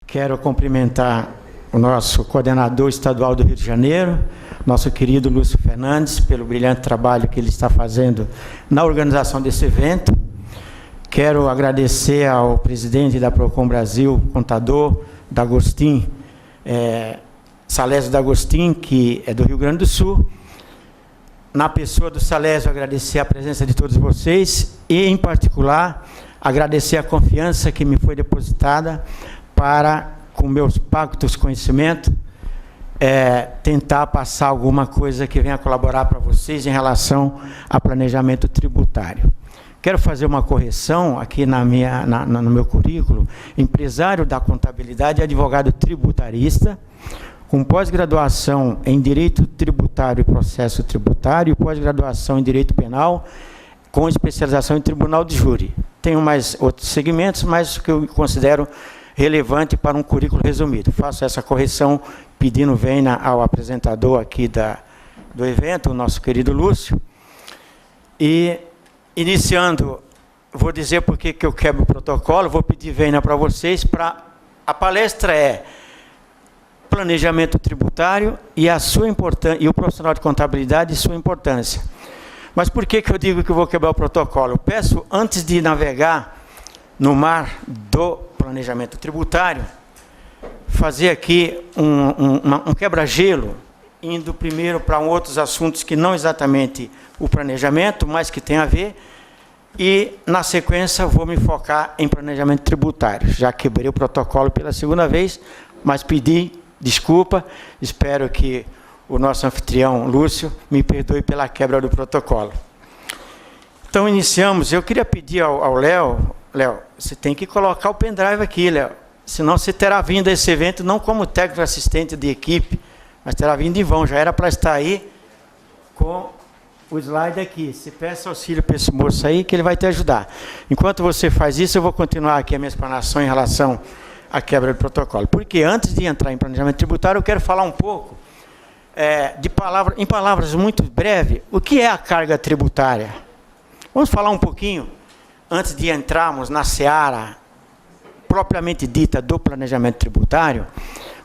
Quero cumprimentar o nosso coordenador estadual do Rio de Janeiro, nosso querido Lúcio Fernandes, pelo brilhante trabalho que ele está fazendo na organização desse evento. Quero agradecer ao presidente da Procon Brasil, contador D'Agostin, Salésio D'Agostin, que é do Rio Grande do Sul. Na pessoa do Salésio, agradecer a presença de todos vocês e, em particular, agradecer a confiança que me foi depositada para, com meus pactos conhecimento, tentar passar alguma coisa que venha colaborar para vocês em relação a planejamento tributário. Quero fazer uma correção aqui no meu currículo: empresário da contabilidade e advogado tributarista, com pós-graduação em Direito Tributário e Processo Tributário e pós-graduação em Direito Penal, com especialização em Tribunal de Júri. Tenho mais outros segmentos, mas que eu considero relevante para um currículo resumido. Faço essa correção pedindo vênia ao apresentador aqui do evento, o nosso querido Lúcio. E, iniciando, vou dizer por que eu quebro o protocolo, vou pedir vênia para vocês. A palestra é planejamento tributário e a sua importância, e o profissional de contabilidade e sua importância. Mas por que eu digo que eu vou quebrar o protocolo? Eu peço, antes de navegar no mar do planejamento tributário, fazer aqui um quebra-gelo, indo primeiro para outros assuntos que não exatamente o planejamento, mas que tem a ver, e, na sequência, vou me focar em planejamento tributário. Já quebrei o protocolo pela segunda vez, mas pedi desculpa, espero que o nosso anfitrião, Lúcio, me perdoe pela quebra do protocolo. Então, iniciamos. Eu queria pedir ao Léo, você tem que colocar o pendrive aqui, Léo, senão você terá vindo a esse evento não como técnico assistente de equipe, mas terá vindo em vão, já era para estar aí com o slide aqui. Se peça auxílio para esse moço aí, que ele vai te ajudar. Enquanto você faz isso, eu vou continuar aqui a minha explanação em relação à quebra do protocolo. Porque antes de entrar em planejamento tributário, eu quero falar um pouco, em palavras muito breves, o que é a carga tributária. Vamos falar um pouquinho, antes de entrarmos na seara propriamente dita do planejamento tributário,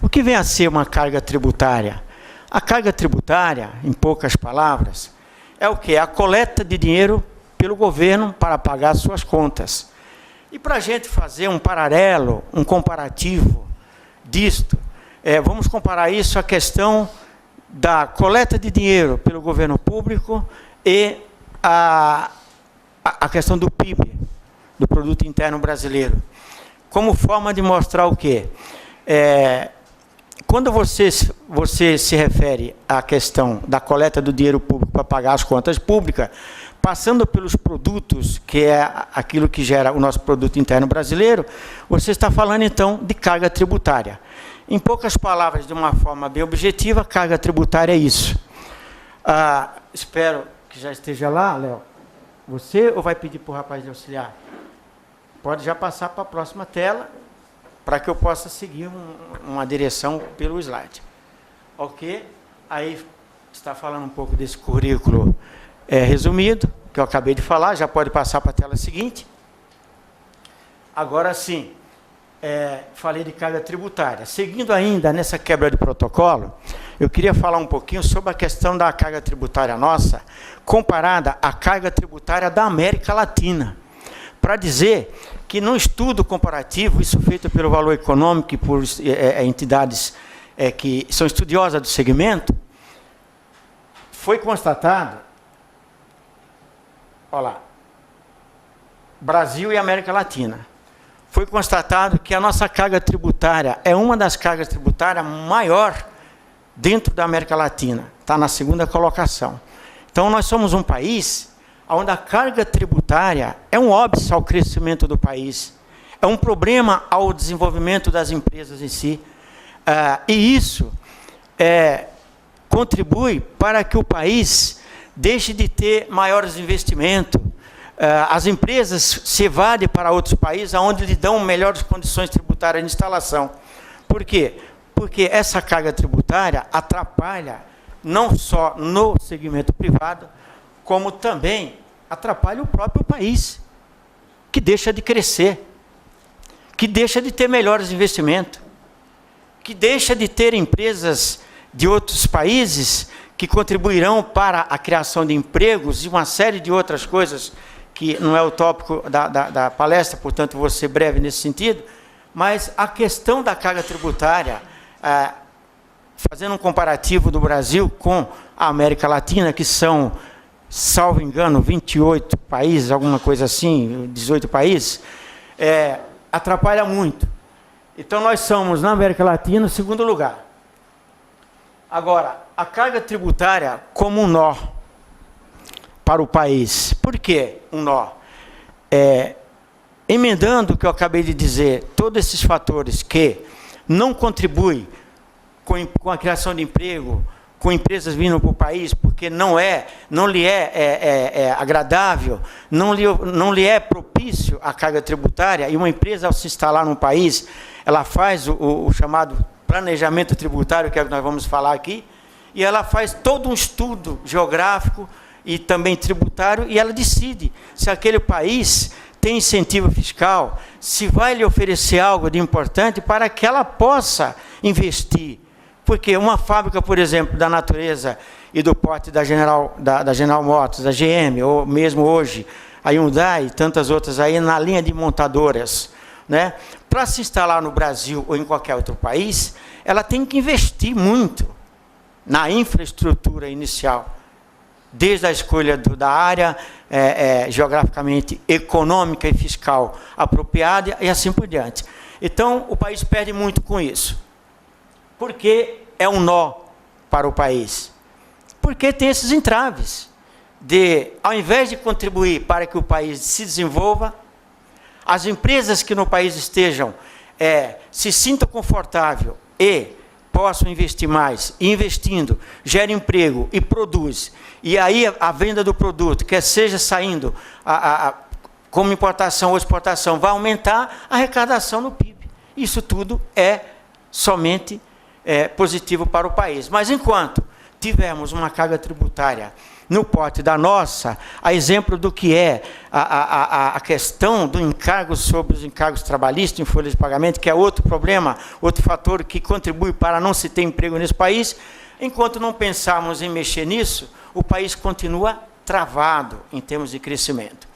o que vem a ser uma carga tributária? A carga tributária, em poucas palavras, é o quê? A coleta de dinheiro pelo governo para pagar suas contas. E para a gente fazer um paralelo, um comparativo disto, vamos comparar isso à questão da coleta de dinheiro pelo governo público e a questão do PIB, do Produto Interno Brasileiro, como forma de mostrar o quê? Quando você se refere à questão da coleta do dinheiro público para pagar as contas públicas, passando pelos produtos, que é aquilo que gera o nosso Produto Interno Brasileiro, você está falando, então, de carga tributária. Em poucas palavras, de uma forma bem objetiva, carga tributária é isso. Espero que já esteja lá, Léo. Você ou vai pedir para o rapaz de auxiliar? Pode já passar para a próxima tela, para que eu possa seguir uma direção pelo slide. Ok? Aí está falando um pouco desse currículo resumido, que eu acabei de falar, já pode passar para a tela seguinte. Agora sim, falei de carga tributária. Seguindo ainda nessa quebra de protocolo, eu queria falar um pouquinho sobre a questão da carga tributária nossa, comparada à carga tributária da América Latina, para dizer que, num estudo comparativo, isso feito pelo Valor Econômico e por entidades que são estudiosas do segmento, foi constatado, olha lá, Brasil e América Latina, foi constatado que a nossa carga tributária é uma das cargas tributárias maior dentro da América Latina, está na segunda colocação. Então, nós somos um país onde a carga tributária é um óbice ao crescimento do país, é um problema ao desenvolvimento das empresas em si, e isso contribui para que o país deixe de ter maiores investimentos, as empresas se evadem para outros países onde lhe dão melhores condições tributárias de instalação. Por quê? Porque essa carga tributária atrapalha não só no segmento privado, como também atrapalha o próprio país, que deixa de crescer, que deixa de ter melhores investimentos. que deixa de ter empresas de outros países que contribuirão para a criação de empregos e uma série de outras coisas, que não é o tópico da palestra, portanto, vou ser breve nesse sentido, mas a questão da carga tributária, fazendo um comparativo do Brasil com a América Latina, que são, salvo engano, 28 países, alguma coisa assim, 18 países, atrapalha muito. Então, nós somos, na América Latina, o segundo lugar. Agora, a carga tributária como um nó para o país. Por que um nó? Emendando o que eu acabei de dizer, todos esses fatores que não contribuem com a criação de emprego, com empresas vindo para o país, porque não lhe é agradável, não lhe é propício a carga tributária, e uma empresa, ao se instalar num país, ela faz o chamado planejamento tributário, que é o que nós vamos falar aqui, e ela faz todo um estudo geográfico e também tributário, e ela decide se aquele país tem incentivo fiscal, se vai lhe oferecer algo de importante para que ela possa investir. Porque uma fábrica, por exemplo, da natureza e do porte da General Motors, da GM, ou mesmo hoje a Hyundai e tantas outras aí na linha de montadoras, né? Para se instalar no Brasil ou em qualquer outro país, ela tem que investir muito na infraestrutura inicial, desde a escolha da área geograficamente econômica e fiscal apropriada e assim por diante. Então, o país perde muito com isso. Por que é um nó para o país? Porque tem esses entraves ao invés de contribuir para que o país se desenvolva, as empresas que no país estejam se sintam confortáveis e possam investir mais, e investindo, gera emprego e produz. E aí a venda do produto, quer seja saindo como importação ou exportação, vai aumentar a arrecadação no PIB. Isso tudo é somente positivo para o país. Mas enquanto tivermos uma carga tributária no porte da nossa, a exemplo do que é a questão do encargo sobre os encargos trabalhistas em folha de pagamento, que é outro problema, outro fator que contribui para não se ter emprego nesse país, enquanto não pensarmos em mexer nisso, o país continua travado em termos de crescimento.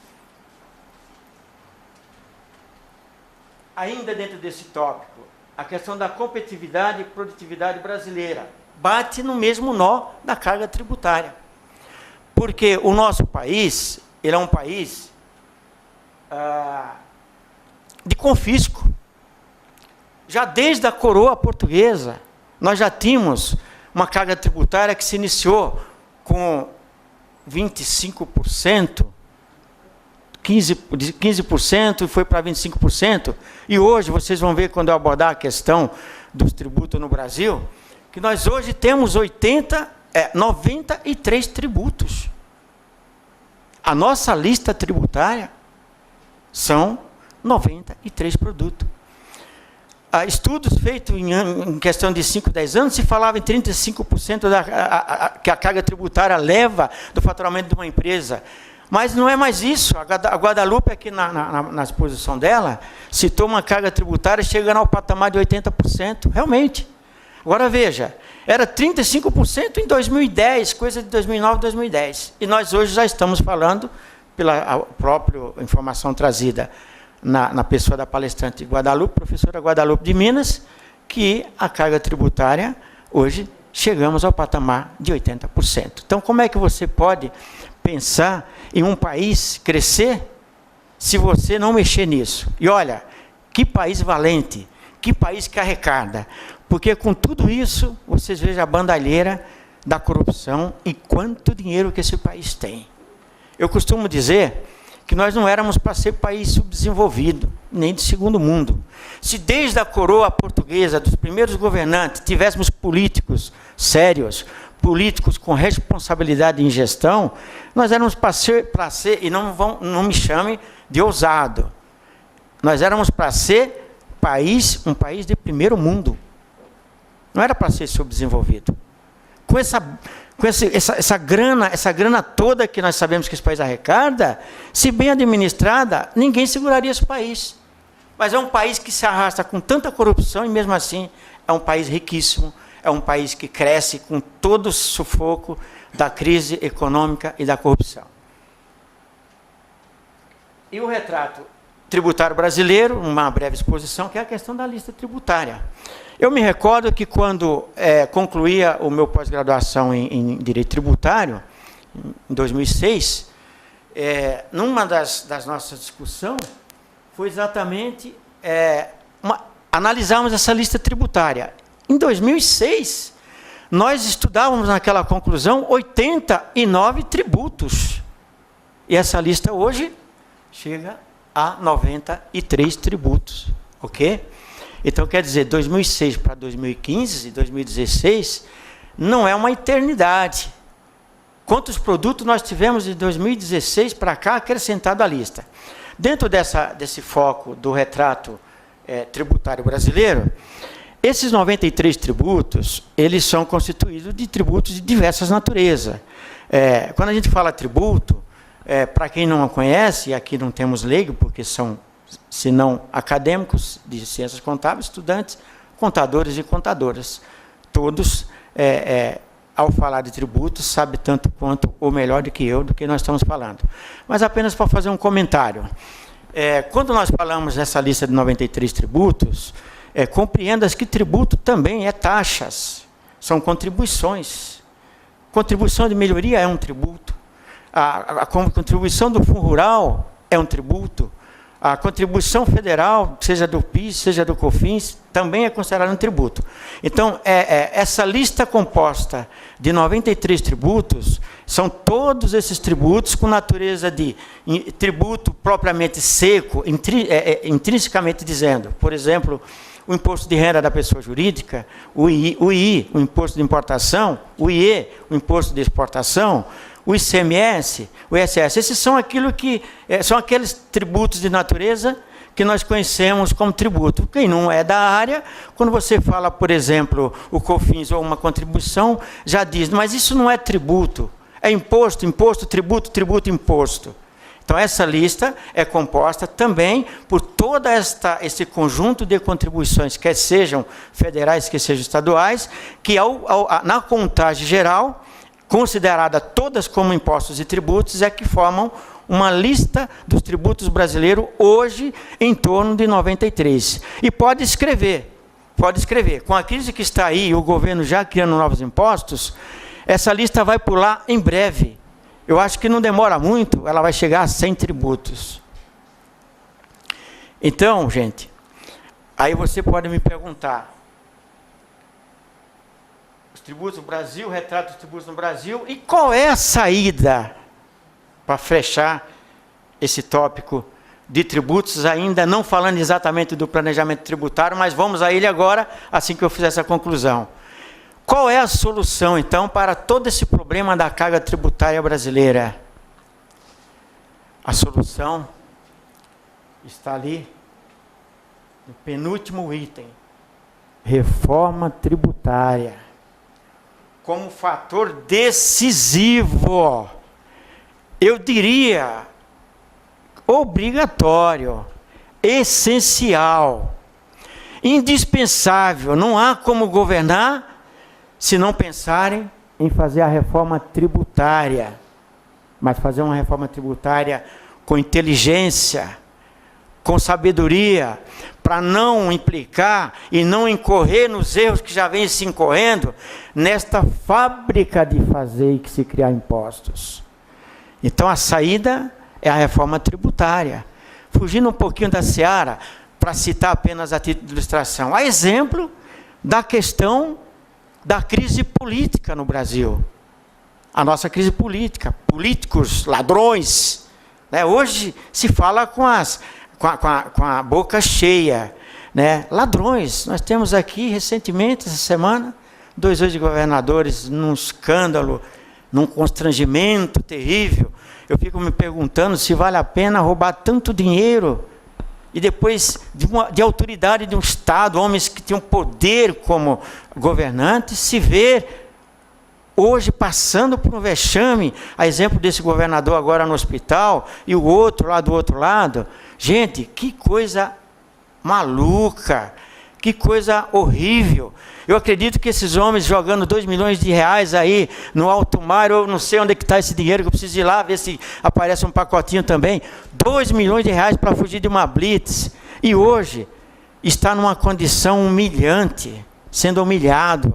Ainda dentro desse tópico, a questão da competitividade e produtividade brasileira bate no mesmo nó da carga tributária. Porque o nosso país, ele é um país de confisco. Já desde a coroa portuguesa, nós já tínhamos uma carga tributária que se iniciou com 25%, 15% e foi para 25%. E hoje, vocês vão ver quando eu abordar a questão dos tributos no Brasil, que nós hoje temos 93 tributos. A nossa lista tributária são 93 produtos. Estudos feitos em questão de 5, 10 anos, se falava em 35% que a carga tributária leva do faturamento de uma empresa. Mas não é mais isso. A Guadalupe, aqui na exposição dela, citou uma carga tributária chegando ao patamar de 80%. Realmente. Agora veja, era 35% em 2010, coisa de 2009, 2010. E nós hoje já estamos falando, pela própria informação trazida na pessoa da palestrante Guadalupe, professora Guadalupe de Minas, que a carga tributária, hoje, chegamos ao patamar de 80%. Então, como é que você pode pensar em um país crescer se você não mexer nisso? E olha, que país valente, que país que arrecada. Porque com tudo isso, vocês vejam a bandalheira da corrupção e quanto dinheiro que esse país tem. Eu costumo dizer que nós não éramos para ser país subdesenvolvido, nem de segundo mundo. Se desde a coroa portuguesa, dos primeiros governantes, tivéssemos políticos sérios, políticos com responsabilidade em gestão, nós éramos para ser, não me chame de ousado, nós éramos para ser um país de primeiro mundo. Não era para ser subdesenvolvido. Com essa grana toda que nós sabemos que esse país arrecada, se bem administrada, ninguém seguraria esse país. Mas é um país que se arrasta com tanta corrupção e, mesmo assim, é um país riquíssimo, é um país que cresce com todo o sufoco da crise econômica e da corrupção. E o retrato tributário brasileiro, uma breve exposição, que é a questão da lista tributária. Eu me recordo que quando concluía o meu pós-graduação em Direito Tributário, em 2006, numa das nossas discussões, foi exatamente analisarmos essa lista tributária. Em 2006, nós estudávamos naquela conclusão 89 tributos. E essa lista hoje chega a 93 tributos. Ok? Então, quer dizer, 2006 para 2015 e 2016 não é uma eternidade. Quantos produtos nós tivemos de 2016 para cá acrescentado à lista? Dentro desse foco do retrato tributário brasileiro, esses 93 tributos, eles são constituídos de tributos de diversas naturezas. Quando a gente fala tributo, para quem não conhece, e aqui não temos leigo, porque são, se não acadêmicos de ciências contábeis, estudantes, contadores e contadoras. Todos, ao falar de tributos, sabe tanto quanto ou melhor do que eu, do que nós estamos falando. Mas apenas para fazer um comentário. Quando nós falamos nessa lista de 93 tributos, compreenda que tributo também é taxas, são contribuições. Contribuição de melhoria é um tributo. A contribuição do Fundo Rural é um tributo. A contribuição federal, seja do PIS, seja do COFINS, também é considerada um tributo. Então, essa lista composta de 93 tributos, são todos esses tributos com natureza de tributo propriamente seco, intrinsecamente dizendo. Por exemplo, o imposto de renda da pessoa jurídica, o II, o imposto de importação, o IE, o imposto de exportação, o ICMS, o ISS. Esses são são aqueles tributos de natureza que nós conhecemos como tributo. Quem não é da área, quando você fala, por exemplo, o COFINS ou uma contribuição, já diz, mas isso não é tributo, é imposto, imposto, tributo, tributo, imposto. Então, essa lista é composta também por todo esse conjunto de contribuições, quer sejam federais, quer sejam estaduais, que na contagem geral, considerada todas como impostos e tributos, que formam uma lista dos tributos brasileiros, hoje, em torno de 93. E pode escrever. Com a crise que está aí, o governo já criando novos impostos, essa lista vai pular em breve. Eu acho que não demora muito, ela vai chegar a 100 tributos. Então, gente, aí você pode me perguntar, os tributos no Brasil, retrato dos tributos no Brasil, e qual é a saída para fechar esse tópico de tributos, ainda não falando exatamente do planejamento tributário, mas vamos a ele agora, assim que eu fizer essa conclusão. Qual é a solução, então, para todo esse problema da carga tributária brasileira? A solução está ali no penúltimo item. Reforma tributária. Como fator decisivo, eu diria, obrigatório, essencial, indispensável. Não há como governar se não pensarem em fazer a reforma tributária, mas fazer uma reforma tributária com inteligência, com sabedoria, para não implicar e não incorrer nos erros que já vêm se incorrendo nesta fábrica de fazer e que se criar impostos. Então, a saída é a reforma tributária. Fugindo um pouquinho da seara, para citar apenas a título de ilustração, a exemplo da questão da crise política no Brasil. A nossa crise política, políticos, ladrões. Né? Hoje se fala com a boca cheia. Né? Ladrões. Nós temos aqui, recentemente, essa semana, 2 ex-governadores num escândalo, num constrangimento terrível. Eu fico me perguntando se vale a pena roubar tanto dinheiro e depois de autoridade de um Estado, homens que tinham poder como governantes, se ver hoje passando por um vexame, a exemplo desse governador agora no hospital, e o outro lá do outro lado. Gente, que coisa maluca, que coisa horrível. Eu acredito que esses homens jogando 2 milhões de reais aí no alto mar, eu não sei onde é que está esse dinheiro, que eu preciso ir lá ver se aparece um pacotinho também. 2 milhões de reais para fugir de uma blitz. E hoje está numa condição humilhante, sendo humilhado.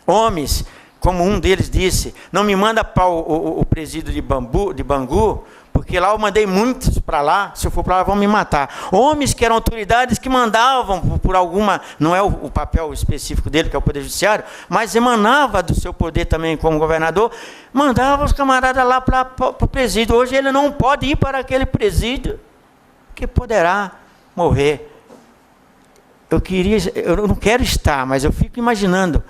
Homens, como um deles disse, não me manda para o presídio de Bangu, porque lá eu mandei muitos para lá, se eu for para lá vão me matar. Homens que eram autoridades que mandavam por alguma, não é o papel específico dele, que é o Poder Judiciário, mas emanava do seu poder também como governador, mandava os camaradas lá para o presídio. Hoje ele não pode ir para aquele presídio, que poderá morrer. Eu não quero estar, mas eu fico imaginando,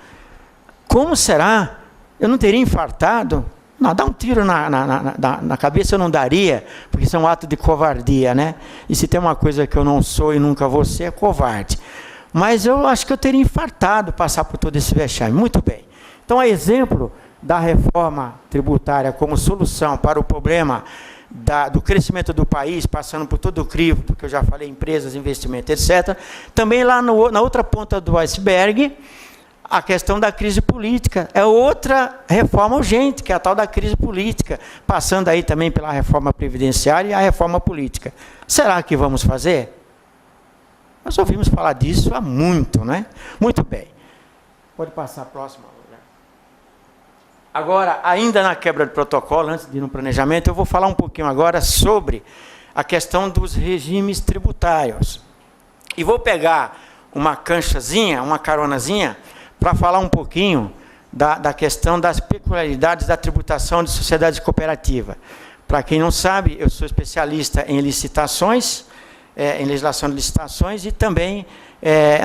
como será? Eu não teria infartado? Não, dar um tiro na cabeça eu não daria, porque isso é um ato de covardia, né? E se tem uma coisa que eu não sou e nunca vou ser, é covarde. Mas eu acho que eu teria infartado passar por todo esse vexame. Muito bem. Então, a exemplo da reforma tributária como solução para o problema do crescimento do país, passando por todo o crivo, do que eu já falei, empresas, investimentos, etc. Também lá na outra ponta do iceberg, a questão da crise política. É outra reforma urgente, que é a tal da crise política, passando aí também pela reforma previdenciária e a reforma política. Será que vamos fazer? Nós ouvimos falar disso há muito, né? Muito bem. Pode passar a próxima. Agora, ainda na quebra de protocolo, antes de ir no planejamento, eu vou falar um pouquinho agora sobre a questão dos regimes tributários. E vou pegar uma canchazinha, uma caronazinha, para falar um pouquinho da questão das peculiaridades da tributação de sociedade cooperativa. Para quem não sabe, eu sou especialista em licitações, em legislação de licitações e também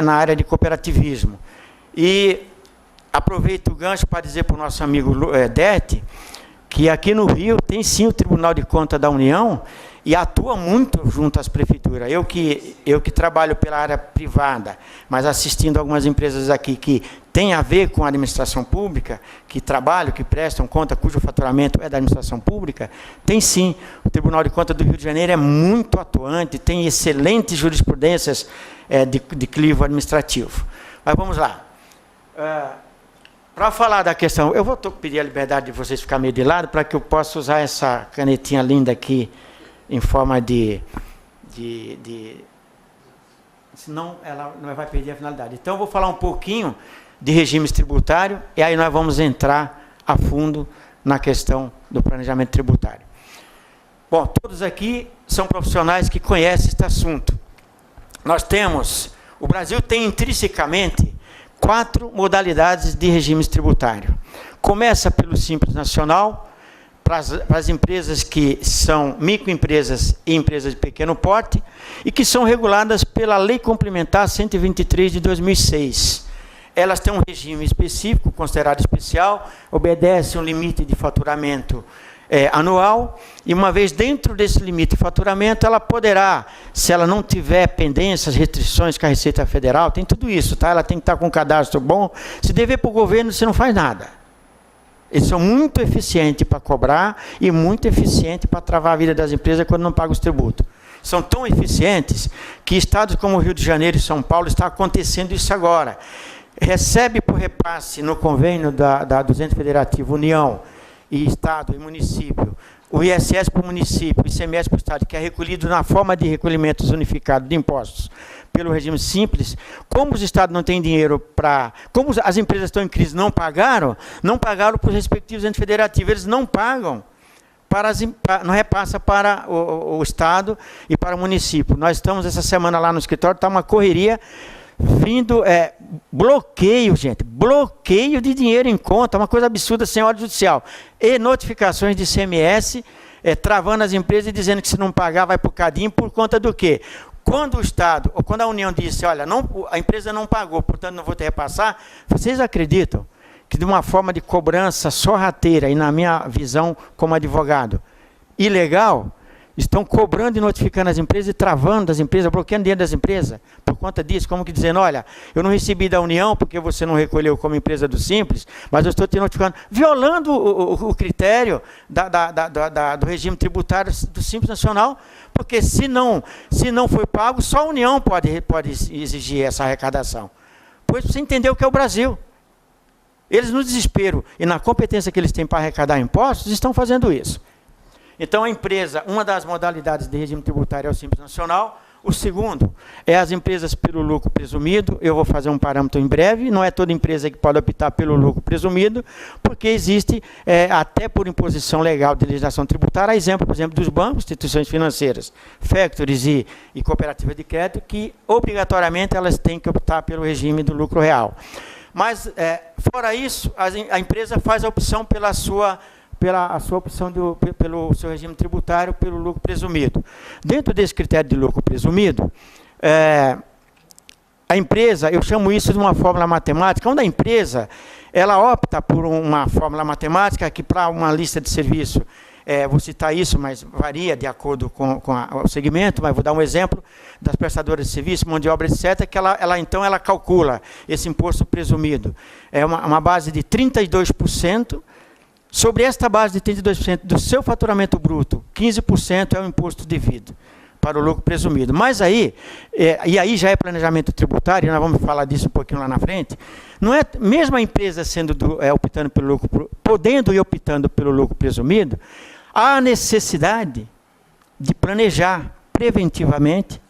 na área de cooperativismo. E aproveito o gancho para dizer para o nosso amigo Dete, que aqui no Rio tem sim o Tribunal de Contas da União e atua muito junto às prefeituras. Eu que trabalho pela área privada, mas assistindo algumas empresas aqui que têm a ver com a administração pública, que trabalham, que prestam conta, cujo faturamento é da administração pública, tem sim. O Tribunal de Contas do Rio de Janeiro é muito atuante, tem excelentes jurisprudências de clivo administrativo. Mas vamos lá. Para falar da questão, eu vou pedir a liberdade de vocês ficarem meio de lado, para que eu possa usar essa canetinha linda aqui, em forma senão ela não vai perder a finalidade. Então, eu vou falar um pouquinho de regimes tributários, e aí nós vamos entrar a fundo na questão do planejamento tributário. Bom, todos aqui são profissionais que conhecem este assunto. O Brasil tem intrinsecamente 4 modalidades de regimes tributários. Começa pelo Simples Nacional, para as empresas que são microempresas e empresas de pequeno porte, e que são reguladas pela Lei Complementar 123 de 2006. Elas têm um regime específico, considerado especial, obedece um limite de faturamento anual, e uma vez dentro desse limite de faturamento, ela poderá, se ela não tiver pendências, restrições com a Receita Federal, tem tudo isso, tá? Ela tem que estar com um cadastro bom. Se dever para o governo, você não faz nada. Eles são muito eficientes para cobrar e muito eficientes para travar a vida das empresas quando não pagam os tributos. São tão eficientes que estados como o Rio de Janeiro e São Paulo está acontecendo isso agora. Recebe por repasse no convênio do Ente Federativo União e Estado e município, o ISS para o município, o ICMS para o Estado, que é recolhido na forma de recolhimentos unificados de impostos pelo regime simples. Como os Estados não têm dinheiro para... Como as empresas estão em crise, não pagaram para os respectivos entes federativos. Eles não pagam, não repassa para o Estado e para o município. Nós estamos essa semana lá no escritório, está uma correria vindo, bloqueio, gente, bloqueio de dinheiro em conta, uma coisa absurda sem ordem judicial. E notificações de ICMS, travando as empresas e dizendo que se não pagar vai para o cadinho, por conta do quê? Quando o Estado, ou quando a União disse, olha, a empresa não pagou, portanto não vou te repassar, vocês acreditam que de uma forma de cobrança sorrateira, e na minha visão como advogado, ilegal, Estão cobrando e notificando as empresas e travando as empresas, bloqueando dinheiro das empresas. Por conta disso, como que dizendo, olha, eu não recebi da União porque você não recolheu como empresa do Simples, mas eu estou te notificando, violando o critério do regime tributário do Simples Nacional, porque se não foi pago, só a União pode exigir essa arrecadação. Pois você entendeu que é o Brasil. Eles, no desespero e na competência que eles têm para arrecadar impostos, estão fazendo isso. Então, a empresa, uma das modalidades de regime tributário é o Simples Nacional. O segundo é as empresas pelo lucro presumido. Eu vou fazer um parâmetro em breve. Não é toda empresa que pode optar pelo lucro presumido, porque existe, até por imposição legal de legislação tributária, exemplo, por exemplo, dos bancos, instituições financeiras, factories e cooperativas de crédito, que obrigatoriamente elas têm que optar pelo regime do lucro real. Mas, fora isso, a empresa faz a opção pela sua opção pelo seu regime tributário, pelo lucro presumido. Dentro desse critério de lucro presumido, a empresa, eu chamo isso de uma fórmula matemática, onde a empresa ela opta por uma fórmula matemática que, para uma lista de serviço, vou citar isso, mas varia de acordo com o segmento, mas vou dar um exemplo das prestadoras de serviço, mão de obra, etc., que ela calcula esse imposto presumido. É uma base de 32%. Sobre esta base de 32% do seu faturamento bruto, 15% é o imposto devido para o lucro presumido. Mas aí, e aí já é planejamento tributário, nós vamos falar disso um pouquinho lá na frente, não é, mesmo a empresa optando pelo lucro, podendo e optando pelo lucro presumido, há necessidade de planejar preventivamente,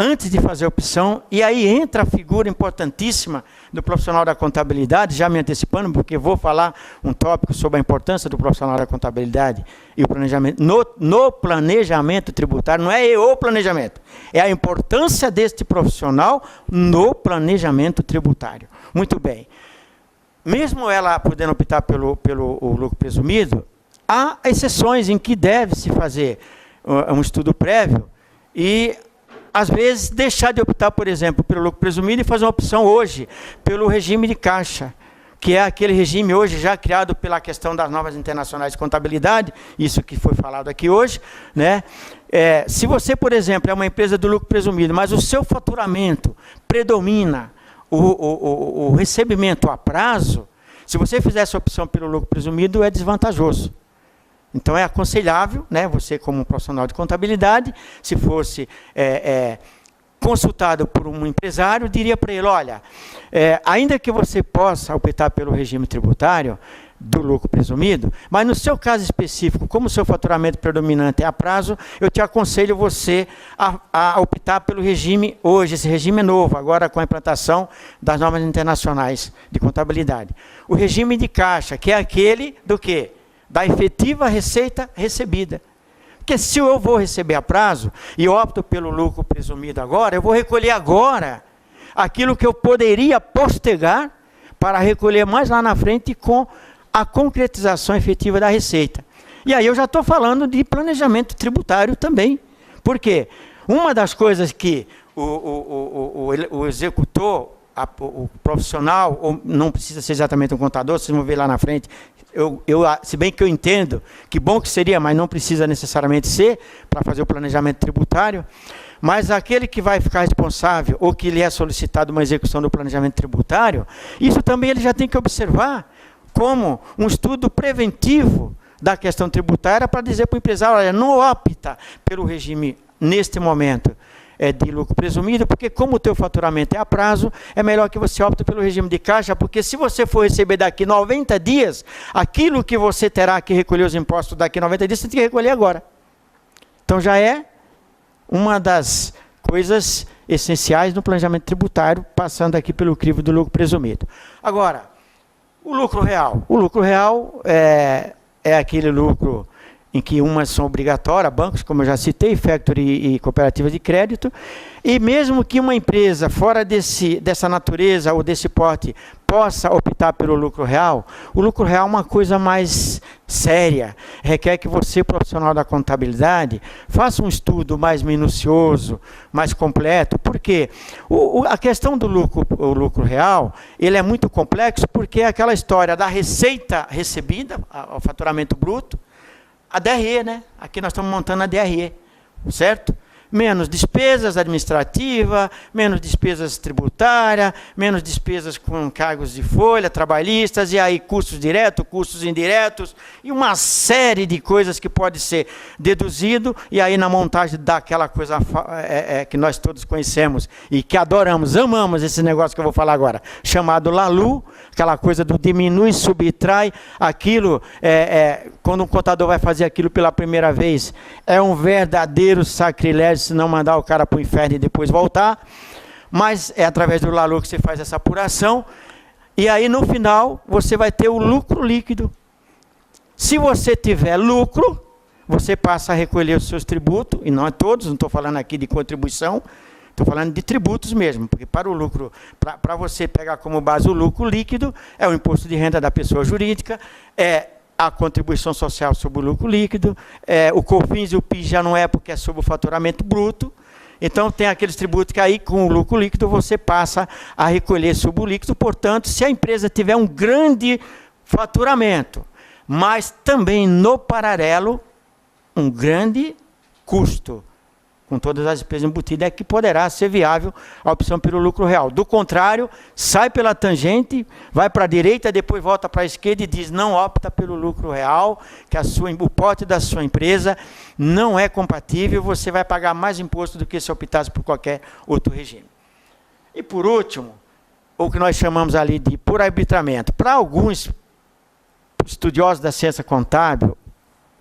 antes de fazer a opção, e aí entra a figura importantíssima do profissional da contabilidade, já me antecipando, porque vou falar um tópico sobre a importância do profissional da contabilidade e o planejamento, no planejamento tributário, não é o planejamento, é a importância deste profissional no planejamento tributário. Muito bem. Mesmo ela podendo optar pelo lucro presumido, há exceções em que deve-se fazer um estudo prévio e às vezes, deixar de optar, por exemplo, pelo lucro presumido e fazer uma opção hoje pelo regime de caixa, que é aquele regime hoje já criado pela questão das normas internacionais de contabilidade, isso que foi falado aqui hoje, né? Se você, por exemplo, é uma empresa do lucro presumido, mas o seu faturamento predomina o recebimento a prazo, se você fizer essa opção pelo lucro presumido, é desvantajoso. Então, é aconselhável, né, você como um profissional de contabilidade, se fosse consultado por um empresário, diria para ele, olha, ainda que você possa optar pelo regime tributário do lucro presumido, mas no seu caso específico, como o seu faturamento predominante é a prazo, eu te aconselho você a optar pelo regime hoje, esse regime é novo, agora com a implantação das normas internacionais de contabilidade. O regime de caixa, que é aquele do quê? Da efetiva receita recebida. Porque se eu vou receber a prazo e opto pelo lucro presumido agora, eu vou recolher agora aquilo que eu poderia postergar para recolher mais lá na frente com a concretização efetiva da receita. E aí eu já estou falando de planejamento tributário também. Por quê? Uma das coisas que o executor, o profissional, ou não precisa ser exatamente um contador, vocês vão ver lá na frente, se bem que eu entendo, que bom que seria, mas não precisa necessariamente ser, para fazer o planejamento tributário, mas aquele que vai ficar responsável, ou que lhe é solicitado uma execução do planejamento tributário, isso também ele já tem que observar como um estudo preventivo da questão tributária para dizer para o empresário, olha, não opta pelo regime neste momento de lucro presumido, porque como o teu faturamento é a prazo, é melhor que você opte pelo regime de caixa, porque se você for receber daqui 90 dias, aquilo que você terá que recolher os impostos daqui 90 dias, você tem que recolher agora. Então já é uma das coisas essenciais no planejamento tributário, passando aqui pelo crivo do lucro presumido. Agora, o lucro real. O lucro real é aquele lucro em que umas são obrigatórias, bancos, como eu já citei, factory e cooperativas de crédito, e mesmo que uma empresa fora dessa natureza ou desse porte possa optar pelo lucro real, o lucro real é uma coisa mais séria, requer que você, profissional da contabilidade, faça um estudo mais minucioso, mais completo, porque a questão do lucro real, ele é muito complexo, porque é aquela história da receita recebida, o faturamento bruto, a DRE, né? Aqui nós estamos montando a DRE, certo? Menos despesas administrativas, menos despesas tributárias, menos despesas com cargos de folha, trabalhistas, e aí custos diretos, custos indiretos, e uma série de coisas que pode ser deduzido, e aí na montagem dá aquela coisa que nós todos conhecemos e que adoramos, amamos esse negócio que eu vou falar agora, chamado LALU, aquela coisa do diminui, subtrai, aquilo, quando um contador vai fazer aquilo pela primeira vez, é um verdadeiro sacrilégio se não mandar o cara para o inferno e depois voltar, mas é através do LALU que você faz essa apuração, e aí no final você vai ter o lucro líquido. Se você tiver lucro, você passa a recolher os seus tributos, e não é todos, não estou falando aqui de contribuição, estou falando de tributos mesmo, porque para o lucro, para você pegar como base o lucro líquido, é o imposto de renda da pessoa jurídica, é a contribuição social sobre o lucro líquido, o COFINS e o PIS já não é porque é sobre o faturamento bruto, então tem aqueles tributos que aí com o lucro líquido você passa a recolher sobre o líquido, portanto, se a empresa tiver um grande faturamento, mas também no paralelo um grande custo, com todas as despesas embutidas, é que poderá ser viável a opção pelo lucro real. Do contrário, sai pela tangente, vai para a direita, depois volta para a esquerda e diz, não opta pelo lucro real, que o pote da sua empresa não é compatível, você vai pagar mais imposto do que se optasse por qualquer outro regime. E por último, o que nós chamamos ali de por arbitramento. Para alguns estudiosos da ciência contábil,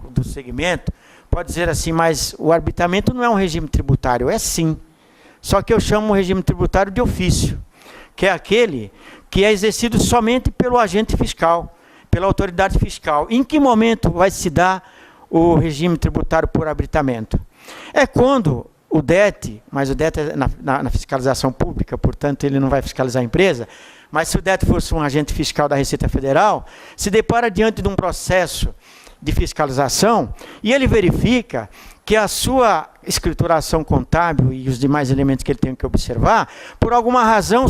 do segmento, pode dizer assim, mas o arbitramento não é um regime tributário, é sim. Só que eu chamo o regime tributário de ofício, que é aquele que é exercido somente pelo agente fiscal, pela autoridade fiscal. Em que momento vai se dar o regime tributário por arbitramento? É quando o DET, mas o DET é na fiscalização pública, portanto ele não vai fiscalizar a empresa, mas se o DET fosse um agente fiscal da Receita Federal, se depara diante de um processo de fiscalização, e ele verifica que a sua escrituração contábil e os demais elementos que ele tem que observar, por alguma razão,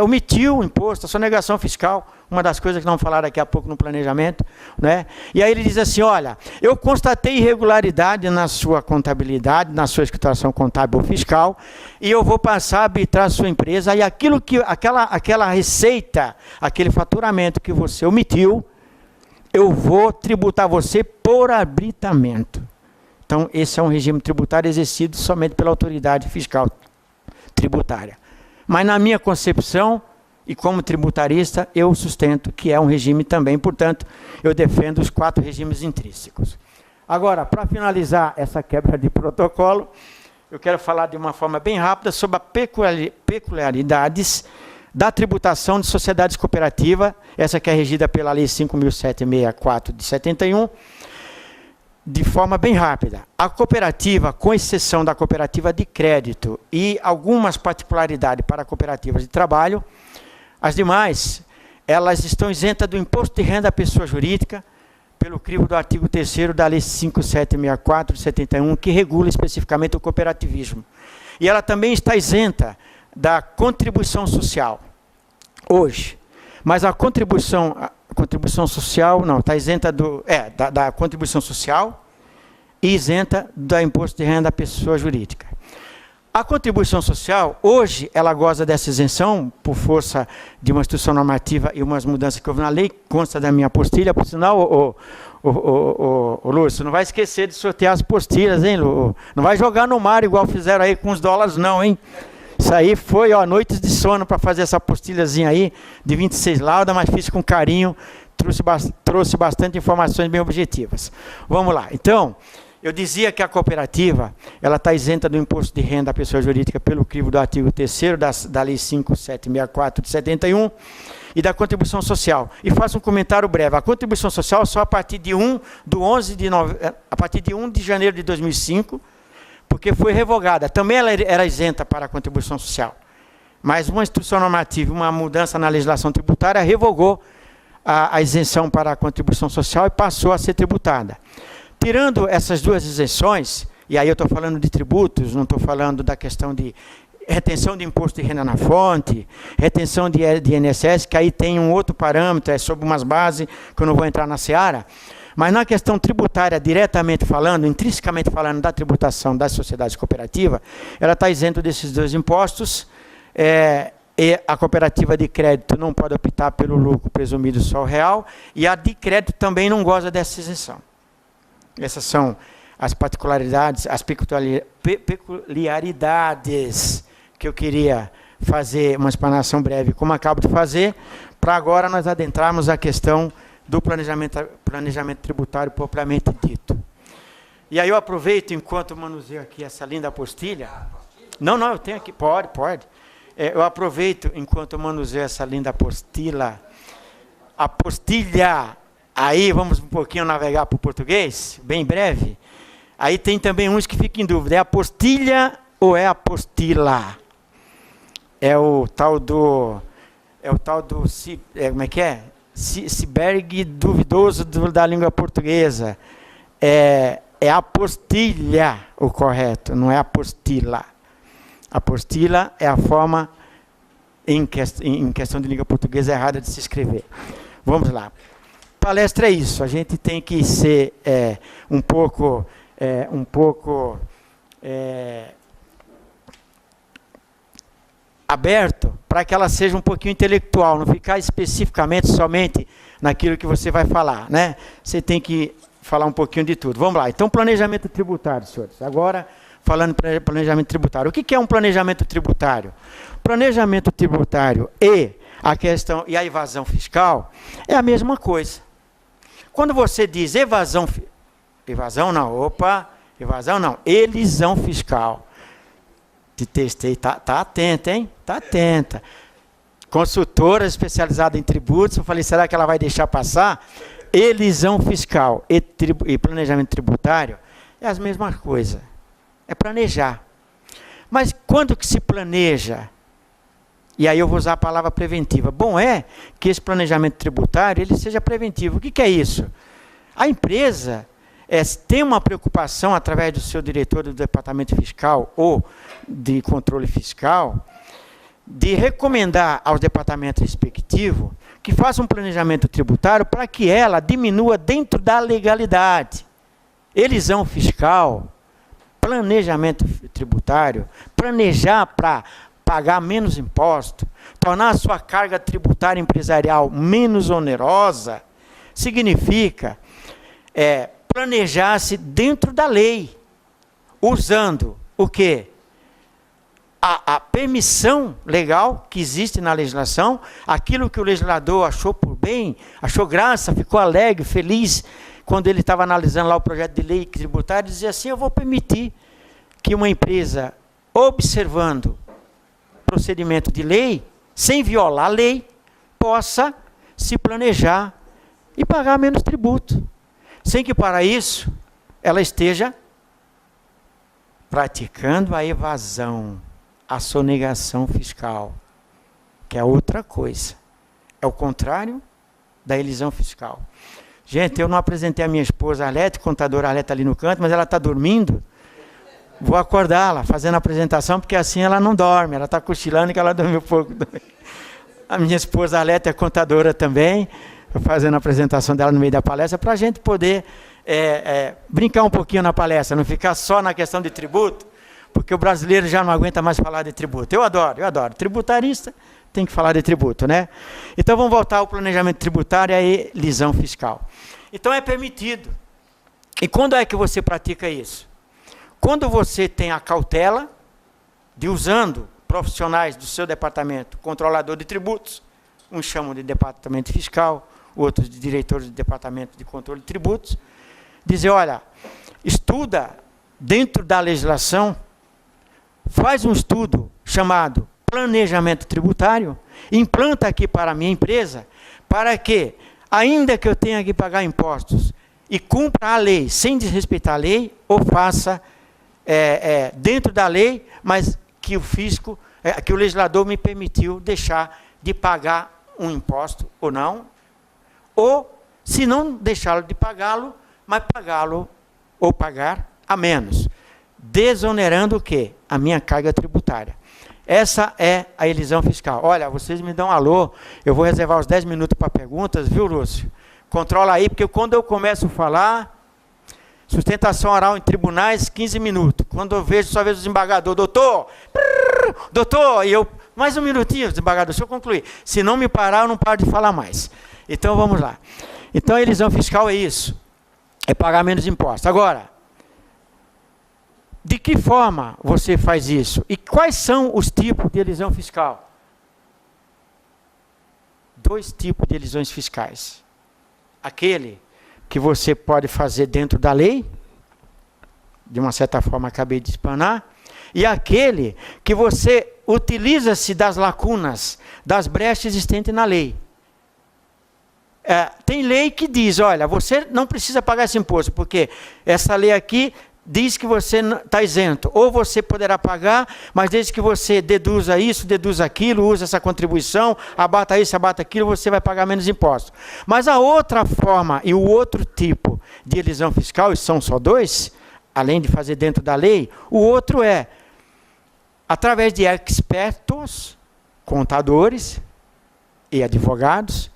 omitiu o imposto, a sonegação fiscal, uma das coisas que não falaram daqui a pouco no planejamento, né? E aí ele diz assim, olha, eu constatei irregularidade na sua contabilidade, na sua escrituração contábil ou fiscal, e eu vou passar a arbitrar a sua empresa, e aquela receita, aquele faturamento que você omitiu, eu vou tributar você por arbitramento. Então, esse é um regime tributário exercido somente pela autoridade fiscal tributária. Mas, na minha concepção, e como tributarista, eu sustento que é um regime também, portanto, eu defendo os 4 regimes intrínsecos. Agora, para finalizar essa quebra de protocolo, eu quero falar de uma forma bem rápida sobre as peculiaridades da tributação de sociedades cooperativas, essa que é regida pela Lei 5.764 de 71, de forma bem rápida. A cooperativa, com exceção da cooperativa de crédito e algumas particularidades para cooperativas de trabalho, as demais, elas estão isentas do imposto de renda à pessoa jurídica, pelo crivo do artigo 3º da Lei 5.764 de 71, que regula especificamente o cooperativismo. E ela também está isenta da contribuição social, hoje. Mas a contribuição social, não, está isenta da contribuição social e isenta do imposto de renda à pessoa jurídica. A contribuição social, hoje, ela goza dessa isenção, por força de uma instrução normativa e umas mudanças que houve na lei, consta da minha apostila, por sinal, Lúcio, não vai esquecer de sortear as postilhas, hein, Lu? Não vai jogar no mar igual fizeram aí com os dólares, não, hein? Isso aí foi, ó, noites de sono para fazer essa postilhazinha aí, de 26 laudas, mas fiz com carinho, trouxe bastante informações bem objetivas. Vamos lá. Então, eu dizia que a cooperativa, ela está isenta do imposto de renda à pessoa jurídica pelo crivo do artigo 3º da Lei 5.764 de 71 e da contribuição social. E faço um comentário breve. A contribuição social só a partir de 1 de janeiro de 2005, porque foi revogada. Também ela era isenta para a contribuição social. Mas uma instrução normativa, uma mudança na legislação tributária, revogou a isenção para a contribuição social e passou a ser tributada. Tirando essas duas isenções, e aí eu estou falando de tributos, não estou falando da questão de retenção de imposto de renda na fonte, retenção de INSS, que aí tem um outro parâmetro, é sobre umas bases, que eu não vou entrar na seara, Mas na questão tributária, diretamente falando, intrinsecamente falando da tributação das sociedades cooperativas, ela está isento desses dois impostos, e a cooperativa de crédito não pode optar pelo lucro presumido só real, e a de crédito também não goza dessa isenção. Essas são as particularidades, as peculiaridades que eu queria fazer uma explanação breve, como acabo de fazer, para agora nós adentrarmos a questão do planejamento tributário propriamente dito. E aí eu aproveito, enquanto manuseio aqui essa linda apostila. Não, eu tenho aqui, pode. Eu aproveito, enquanto eu manuseio essa linda apostila. Apostilha, aí vamos um pouquinho navegar para o português, bem breve. Aí tem também uns que ficam em dúvida, é apostilha ou é apostila? É o tal do como é que é? Ciberg duvidoso da língua portuguesa. É apostilha o correto, não é apostila. Apostila é a forma, em questão de língua portuguesa, errada de se escrever. Vamos lá. Palestra é isso, a gente tem que ser um pouco aberto para que ela seja um pouquinho intelectual, não ficar especificamente somente naquilo que você vai falar, né? Você tem que falar um pouquinho de tudo. Vamos lá. Então, planejamento tributário, senhores. Agora, falando de planejamento tributário. O que é um planejamento tributário? Planejamento tributário e a evasão fiscal é a mesma coisa. Quando você diz elisão fiscal. Te testei, tá atenta, hein? Tá atenta. Consultora especializada em tributos, eu falei, será que ela vai deixar passar? Elisão fiscal e planejamento tributário é as mesmas coisas. É planejar. Mas quando que se planeja? E aí eu vou usar a palavra preventiva. Bom é que esse planejamento tributário ele seja preventivo. O que é isso? A empresa tem uma preocupação através do seu diretor do departamento fiscal ou de controle fiscal de recomendar aos departamentos respectivos que façam um planejamento tributário para que ela diminua dentro da legalidade. Elisão fiscal, planejamento tributário, planejar para pagar menos imposto, tornar a sua carga tributária empresarial menos onerosa, significa planejar-se dentro da lei, usando o quê? A permissão legal que existe na legislação, aquilo que o legislador achou por bem, achou graça, ficou alegre, feliz, quando ele estava analisando lá o projeto de lei tributária, dizia assim, eu vou permitir que uma empresa, observando procedimento de lei, sem violar a lei, possa se planejar e pagar menos tributo, sem que para isso ela esteja praticando a evasão, a sonegação fiscal, que é outra coisa. É o contrário da elisão fiscal. Gente, eu não apresentei a minha esposa Arlete, contadora Arlete ali no canto, mas ela está dormindo. Vou acordá-la fazendo a apresentação, porque assim ela não dorme, ela está cochilando que ela dormiu pouco. A minha esposa Arlete é contadora também, fazendo a apresentação dela no meio da palestra, para a gente poder brincar um pouquinho na palestra, não ficar só na questão de tributo, porque o brasileiro já não aguenta mais falar de tributo. Eu adoro. Tributarista tem que falar de tributo, né? Então vamos voltar ao planejamento tributário e à elisão fiscal. Então é permitido. E quando é que você pratica isso? Quando você tem a cautela de usando profissionais do seu departamento, controlador de tributos, uns chamam de departamento fiscal, outros de diretores de departamento de controle de tributos, dizer, olha, estuda dentro da legislação, faz um estudo chamado planejamento tributário, implanta aqui para a minha empresa, para que, ainda que eu tenha que pagar impostos, e cumpra a lei sem desrespeitar a lei, ou faça dentro da lei, mas que o fisco, que o legislador me permitiu deixar de pagar um imposto ou não, ou se não deixá-lo de pagá-lo, mas pagá-lo ou pagar a menos, desonerando o quê? A minha carga tributária. Essa é a elisão fiscal. Olha, vocês me dão um alô, eu vou reservar os 10 minutos para perguntas, viu, Lúcio? Controla aí, porque quando eu começo a falar, sustentação oral em tribunais, 15 minutos. Quando eu vejo, só vejo o desembargador, doutor, doutor, e eu, mais um minutinho, desembargador, deixa eu concluir. Se não me parar, eu não paro de falar mais. Então, vamos lá. Então, a elisão fiscal é isso, é pagar menos impostos. Agora, de que forma você faz isso? E quais são os tipos de elisão fiscal? 2 tipos de elisões fiscais. Aquele que você pode fazer dentro da lei, de uma certa forma acabei de explanar, e aquele que você utiliza-se das lacunas, das brechas existentes na lei. Tem lei que diz, olha, você não precisa pagar esse imposto, porque essa lei aqui diz que você está isento, ou você poderá pagar, mas desde que você deduza isso, deduza aquilo, use essa contribuição, abata isso, abata aquilo, você vai pagar menos impostos. Mas a outra forma e o outro tipo de elisão fiscal, e são só 2, além de fazer dentro da lei, o outro é, através de expertos, contadores e advogados,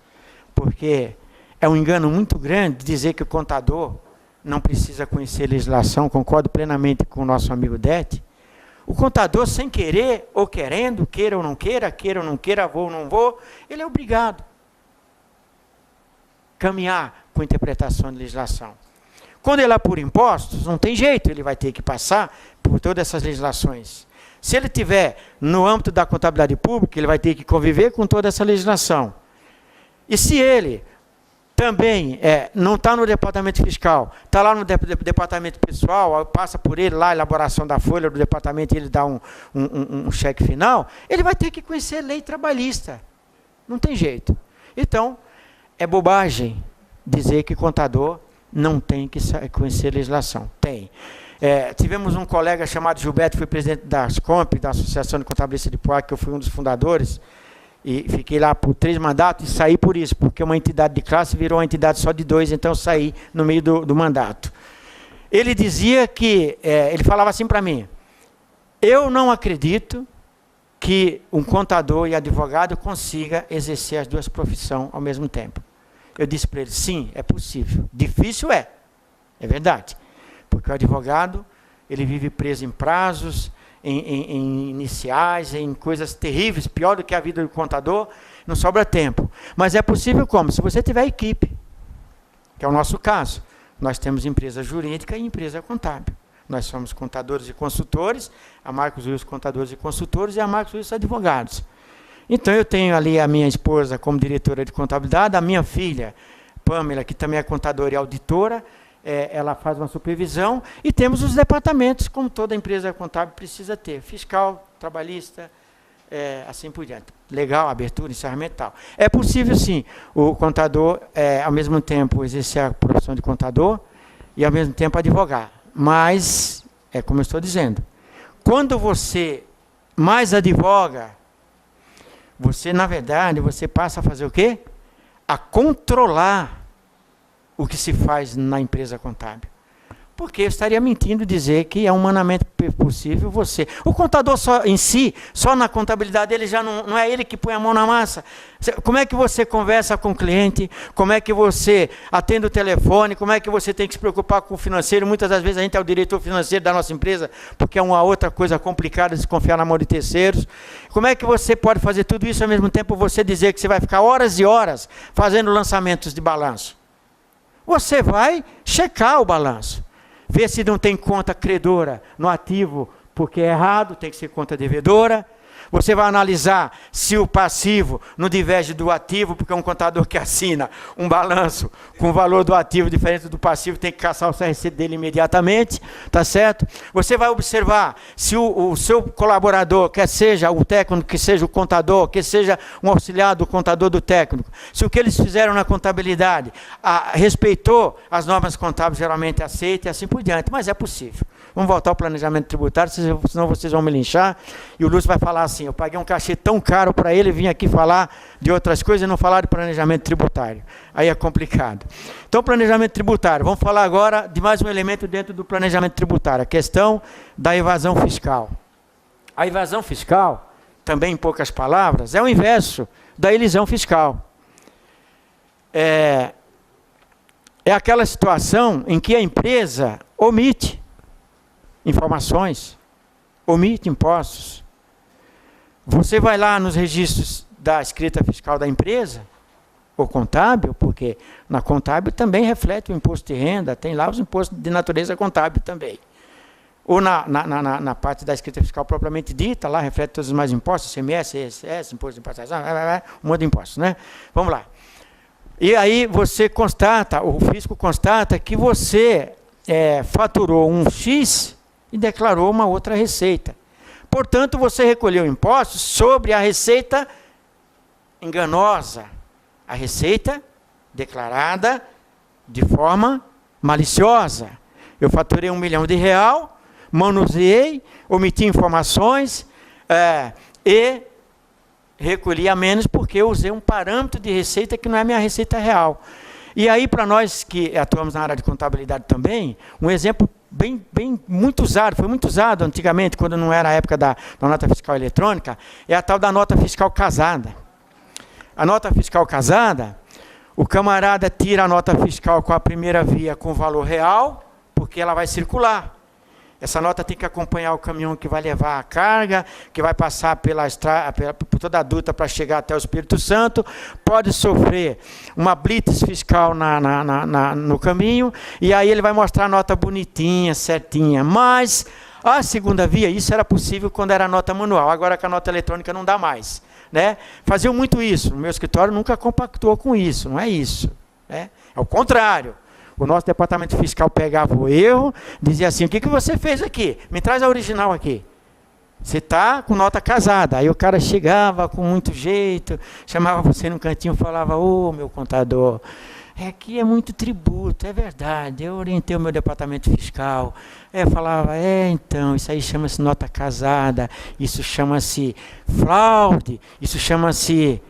porque é um engano muito grande dizer que o contador não precisa conhecer legislação, concordo plenamente com o nosso amigo Dete. O contador, sem querer ou querendo, queira ou não queira, vou ou não vou, ele é obrigado a caminhar com interpretação de legislação. Quando ele apura impostos, não tem jeito, ele vai ter que passar por todas essas legislações. Se ele estiver no âmbito da contabilidade pública, ele vai ter que conviver com toda essa legislação. E se ele também não está no departamento fiscal, está lá no departamento pessoal, passa por ele lá a elaboração da folha do departamento e ele dá um cheque final, ele vai ter que conhecer lei trabalhista. Não tem jeito. Então, é bobagem dizer que contador não tem que conhecer legislação. Tem. Tivemos um colega chamado Gilberto, que foi presidente da ASCOMP, da Associação de Contabilistas de Poá, que eu fui um dos fundadores, e fiquei lá por 3 mandatos e saí por isso, porque uma entidade de classe virou uma entidade só de 2, então eu saí no meio do mandato. Ele dizia que, ele falava assim para mim, eu não acredito que um contador e advogado consiga exercer as 2 profissões ao mesmo tempo. Eu disse para ele, sim, é possível. Difícil é verdade, porque o advogado, ele vive preso em prazos, em iniciais, em coisas terríveis, pior do que a vida do contador, não sobra tempo. Mas é possível como? Se você tiver equipe, que é o nosso caso. Nós temos empresa jurídica e empresa contábil. Nós somos contadores e consultores, a Marcos Wilson Contadores e Consultores e a Marcos Wilson Advogados. Então eu tenho ali a minha esposa como diretora de contabilidade, a minha filha, Pamela, que também é contadora e auditora, ela faz uma supervisão, e temos os departamentos, como toda empresa contábil precisa ter, fiscal, trabalhista, assim por diante. Legal, abertura, encerramento e tal. É possível, sim, o contador, ao mesmo tempo, exercer a profissão de contador e, ao mesmo tempo, advogar. Mas, como eu estou dizendo, quando você mais advoga, você, na verdade, você passa a fazer o quê? A controlar o que se faz na empresa contábil. Porque eu estaria mentindo dizer que é humanamente possível você... O contador só, em si, só na contabilidade, ele já não é ele que põe a mão na massa. Como é que você conversa com o cliente? Como é que você atende o telefone? Como é que você tem que se preocupar com o financeiro? Muitas das vezes a gente é o diretor financeiro da nossa empresa, porque é uma outra coisa complicada de se confiar na mão de terceiros. Como é que você pode fazer tudo isso ao mesmo tempo você dizer que você vai ficar horas e horas fazendo lançamentos de balanço? Você vai checar o balanço, ver se não tem conta credora no ativo, porque é errado, tem que ser conta devedora. Você vai analisar se o passivo não diverge do ativo, porque um contador que assina um balanço com o valor do ativo diferente do passivo tem que caçar o CRC dele imediatamente, tá certo? Você vai observar se o seu colaborador, quer seja o técnico, que seja o contador, que seja um auxiliar do contador do técnico, se o que eles fizeram na contabilidade respeitou as normas contábeis geralmente aceitas e assim por diante, mas é possível. Vamos voltar ao planejamento tributário, senão vocês vão me linchar. E o Lúcio vai falar assim, eu paguei um cachê tão caro para ele vir aqui falar de outras coisas e não falar de planejamento tributário. Aí é complicado. Então, planejamento tributário. Vamos falar agora de mais um elemento dentro do planejamento tributário, a questão da evasão fiscal. A evasão fiscal, também em poucas palavras, é o inverso da elisão fiscal. é aquela situação em que a empresa omite informações, omite impostos. Você vai lá nos registros da escrita fiscal da empresa, ou contábil, porque na contábil também reflete o imposto de renda, tem lá os impostos de natureza contábil também. Ou na parte da escrita fiscal propriamente dita, lá reflete todos os mais impostos, CMS, ISS, imposto de importação, um monte de impostos, né? Vamos lá. E aí você constata, o fisco constata que você faturou um X e declarou uma outra receita. Portanto, você recolheu impostos sobre a receita enganosa, a receita declarada de forma maliciosa. Eu faturei R$1 milhão, manuseei, omiti informações e recolhi a menos porque eu usei um parâmetro de receita que não é a minha receita real. E aí, para nós que atuamos na área de contabilidade também, um exemplo muito usado, foi muito usado antigamente, quando não era a época da nota fiscal eletrônica, é a tal da nota fiscal casada. A nota fiscal casada, o camarada tira a nota fiscal com a primeira via com valor real, porque ela vai circular. Essa nota tem que acompanhar o caminhão que vai levar a carga, que vai passar por toda a duta para chegar até o Espírito Santo, pode sofrer uma blitz fiscal no caminho, e aí ele vai mostrar a nota bonitinha, certinha. Mas a segunda via, isso era possível quando era nota manual, agora com a nota eletrônica não dá mais. Né? Faziam muito isso, no meu escritório nunca compactuou com isso, não é isso. Né? É o contrário. O nosso departamento fiscal pegava o erro, dizia assim, o que você fez aqui? Me traz a original aqui. Você está com nota casada. Aí o cara chegava com muito jeito, chamava você num cantinho e falava, ô meu contador, aqui é muito tributo, é verdade, eu orientei o meu departamento fiscal. Falava, então, isso aí chama-se nota casada, isso chama-se fraude, isso chama-se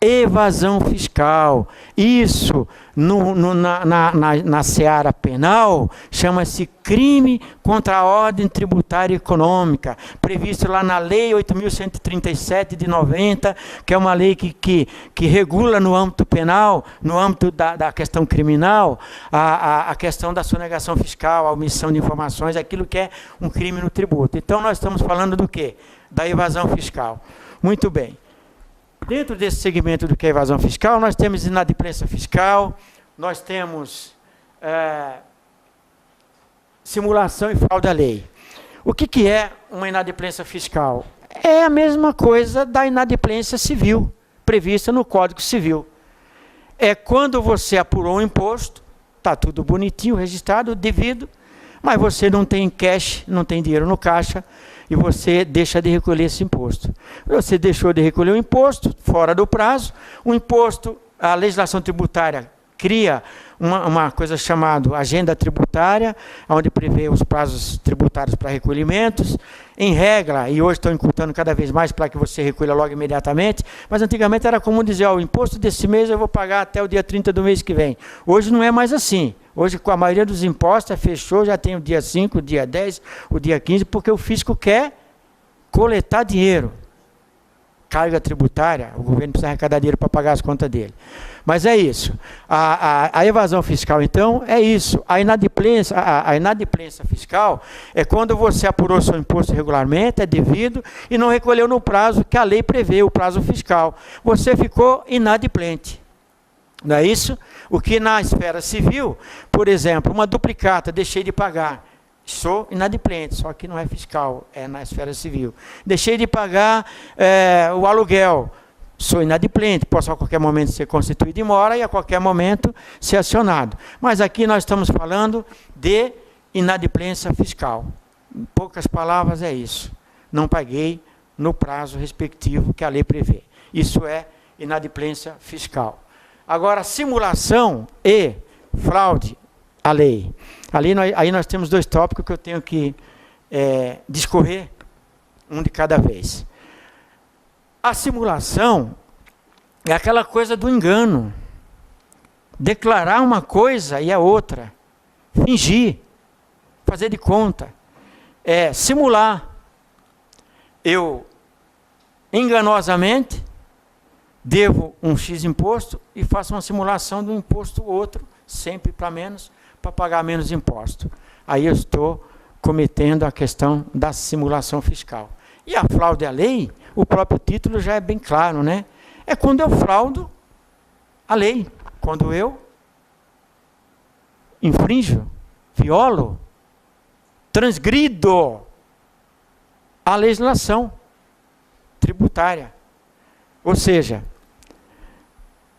evasão fiscal. Isso, na seara penal, chama-se crime contra a ordem tributária econômica, previsto lá na Lei 8.137 de 90, que é uma lei que regula no âmbito penal, no âmbito da questão criminal, a questão da sonegação fiscal, a omissão de informações, aquilo que é um crime no tributo. Então, nós estamos falando do quê? Da evasão fiscal. Muito bem. Dentro desse segmento do que é evasão fiscal, nós temos inadimplência fiscal, nós temos simulação e fraude à lei. O que é uma inadimplência fiscal? É a mesma coisa da inadimplência civil, prevista no Código Civil. É quando você apurou um imposto, está tudo bonitinho, registrado, devido, mas você não tem cash, não tem dinheiro no caixa, e você deixa de recolher esse imposto. Você deixou de recolher o imposto, fora do prazo, o imposto, a legislação tributária cria uma coisa chamada agenda tributária, onde prevê os prazos tributários para recolhimentos, em regra, e hoje estão encurtando cada vez mais para que você recolha logo imediatamente, mas antigamente era comum dizer, o imposto desse mês eu vou pagar até o dia 30 do mês que vem. Hoje não é mais assim. Hoje, com a maioria dos impostos, fechou, já tem o dia 5, o dia 10, o dia 15, porque o fisco quer coletar dinheiro. Carga tributária, o governo precisa arrecadar dinheiro para pagar as contas dele. Mas é isso. A evasão fiscal, então, é isso. A inadimplência fiscal é quando você apurou seu imposto regularmente, é devido, e não recolheu no prazo que a lei prevê, o prazo fiscal. Você ficou inadimplente. Não é isso? O que na esfera civil, por exemplo, uma duplicata, deixei de pagar, sou inadimplente, só que não é fiscal, é na esfera civil. Deixei de pagar o aluguel, sou inadimplente, posso a qualquer momento ser constituído em mora e a qualquer momento ser acionado. Mas aqui nós estamos falando de inadimplência fiscal. Em poucas palavras é isso. Não paguei no prazo respectivo que a lei prevê. Isso é inadimplência fiscal. Agora, simulação e fraude à lei. Aí nós temos dois tópicos que eu tenho que discorrer, um de cada vez. A simulação é aquela coisa do engano. Declarar uma coisa e a outra. Fingir. Fazer de conta. Simular. Eu, enganosamente, devo um X imposto e faço uma simulação do imposto outro, sempre para menos, para pagar menos imposto. Aí eu estou cometendo a questão da simulação fiscal. E a fraude à lei, o próprio título já é bem claro, né? É quando eu fraudo a lei, quando eu infrinjo, violo, transgrido a legislação tributária. Ou seja,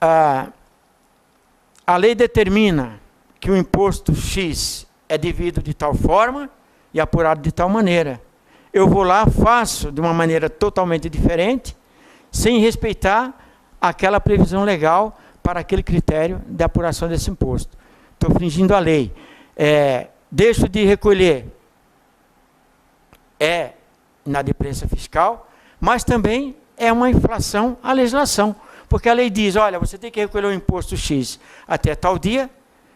a lei determina que o imposto X é devido de tal forma e apurado de tal maneira. Eu vou lá, faço de uma maneira totalmente diferente, sem respeitar aquela previsão legal para aquele critério de apuração desse imposto. Estou infringindo a lei. Deixo de recolher. É inadimplência fiscal, mas também é uma infração à legislação. Porque a lei diz, olha, você tem que recolher o imposto X até tal dia,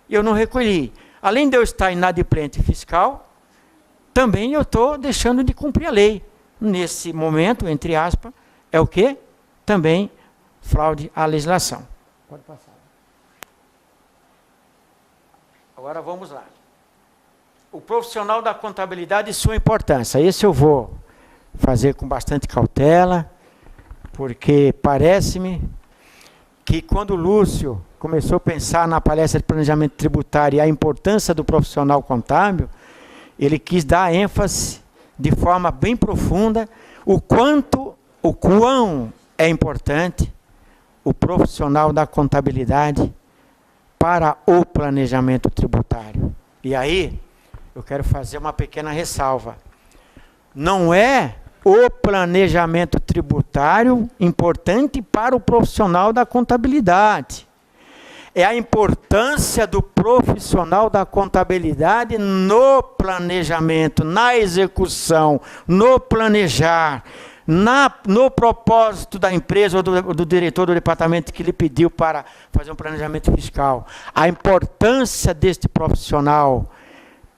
e eu não recolhi. Além de eu estar inadimplente fiscal, também eu estou deixando de cumprir a lei. Nesse momento, entre aspas, é o quê? Também fraude à legislação. Pode passar. Agora vamos lá. O profissional da contabilidade e sua importância. Esse eu vou fazer com bastante cautela, porque parece-me que quando o Lúcio começou a pensar na palestra de planejamento tributário e a importância do profissional contábil, ele quis dar ênfase de forma bem profunda o quão é importante o profissional da contabilidade para o planejamento tributário. E aí, eu quero fazer uma pequena ressalva. Não é o planejamento tributário importante para o profissional da contabilidade. É a importância do profissional da contabilidade no planejamento, na execução, no planejar, no propósito da empresa ou do diretor do departamento que lhe pediu para fazer um planejamento fiscal. A importância deste profissional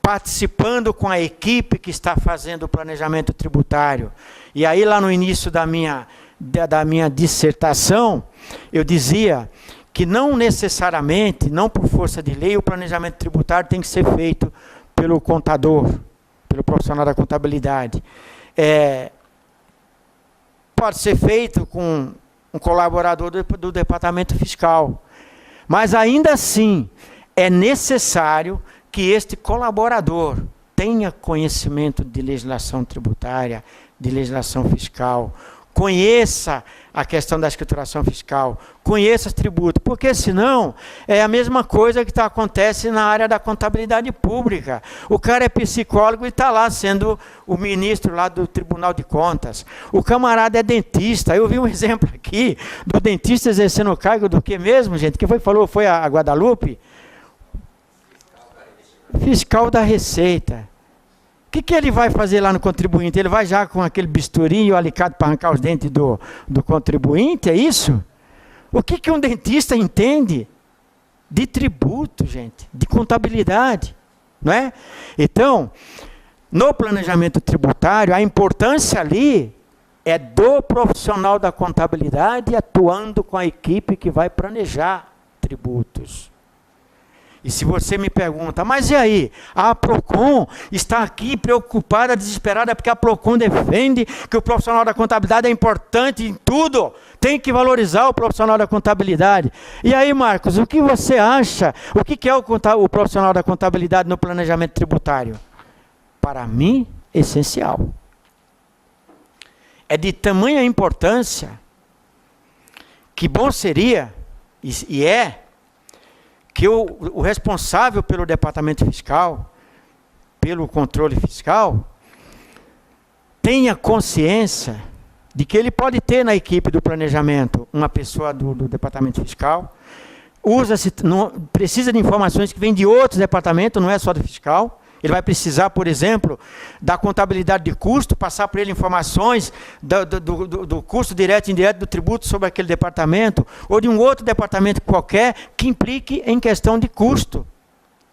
participando com a equipe que está fazendo o planejamento tributário. E aí, lá no início da minha dissertação, eu dizia que não necessariamente, não por força de lei, o planejamento tributário tem que ser feito pelo contador, pelo profissional da contabilidade. Pode ser feito com um colaborador do departamento fiscal. Mas ainda assim, é necessário que este colaborador tenha conhecimento de legislação tributária, de legislação fiscal, conheça a questão da escrituração fiscal, conheça os tributos, porque senão é a mesma coisa que acontece na área da contabilidade pública. O cara é psicólogo e está lá sendo o ministro lá do Tribunal de Contas. O camarada é dentista. Eu vi um exemplo aqui do dentista exercendo o cargo do que mesmo, gente? Quem falou? Foi a Guadalupe? Fiscal da Receita. O que ele vai fazer lá no contribuinte? Ele vai já com aquele bisturi e o alicate para arrancar os dentes do contribuinte? É isso? O que um dentista entende de tributo, gente? De contabilidade, não é? Então, no planejamento tributário, a importância ali é do profissional da contabilidade atuando com a equipe que vai planejar tributos. E se você me pergunta, mas e aí? A Procon está aqui preocupada, desesperada, porque a Procon defende que o profissional da contabilidade é importante em tudo. Tem que valorizar o profissional da contabilidade. E aí, Marcos, o que você acha? O que é o profissional da contabilidade no planejamento tributário? Para mim, essencial. É de tamanha importância que bom seria, e é, que o responsável pelo departamento fiscal, pelo controle fiscal, tenha consciência de que ele pode ter na equipe do planejamento uma pessoa do departamento fiscal, precisa de informações que vêm de outros departamentos, não é só do fiscal. Ele vai precisar, por exemplo, da contabilidade de custo, passar para ele informações do custo direto e indireto do tributo sobre aquele departamento, ou de um outro departamento qualquer que implique em questão de custo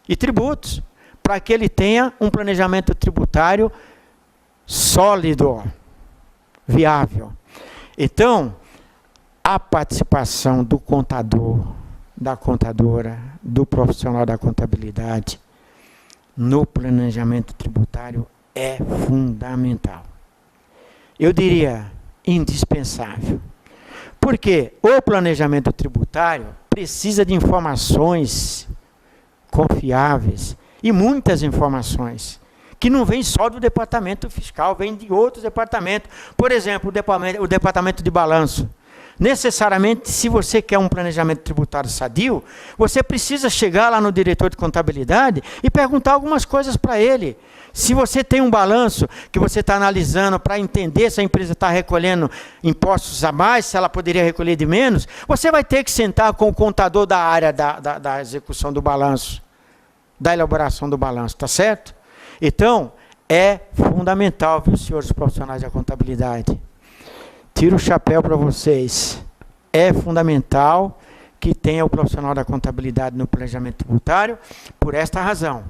e tributos, para que ele tenha um planejamento tributário sólido, viável. Então, a participação do contador, da contadora, do profissional da contabilidade, no planejamento tributário é fundamental. Eu diria indispensável. Porque o planejamento tributário precisa de informações confiáveis e muitas informações, que não vêm só do departamento fiscal, vêm de outros departamentos. Por exemplo, o departamento de balanço. Necessariamente, se você quer um planejamento tributário sadio, você precisa chegar lá no diretor de contabilidade e perguntar algumas coisas para ele. Se você tem um balanço que você está analisando para entender se a empresa está recolhendo impostos a mais, se ela poderia recolher de menos, você vai ter que sentar com o contador da área da execução do balanço, da elaboração do balanço, tá certo? Então, é fundamental, viu, senhores profissionais da contabilidade? Tiro o chapéu para vocês. É fundamental que tenha o profissional da contabilidade no planejamento tributário por esta razão.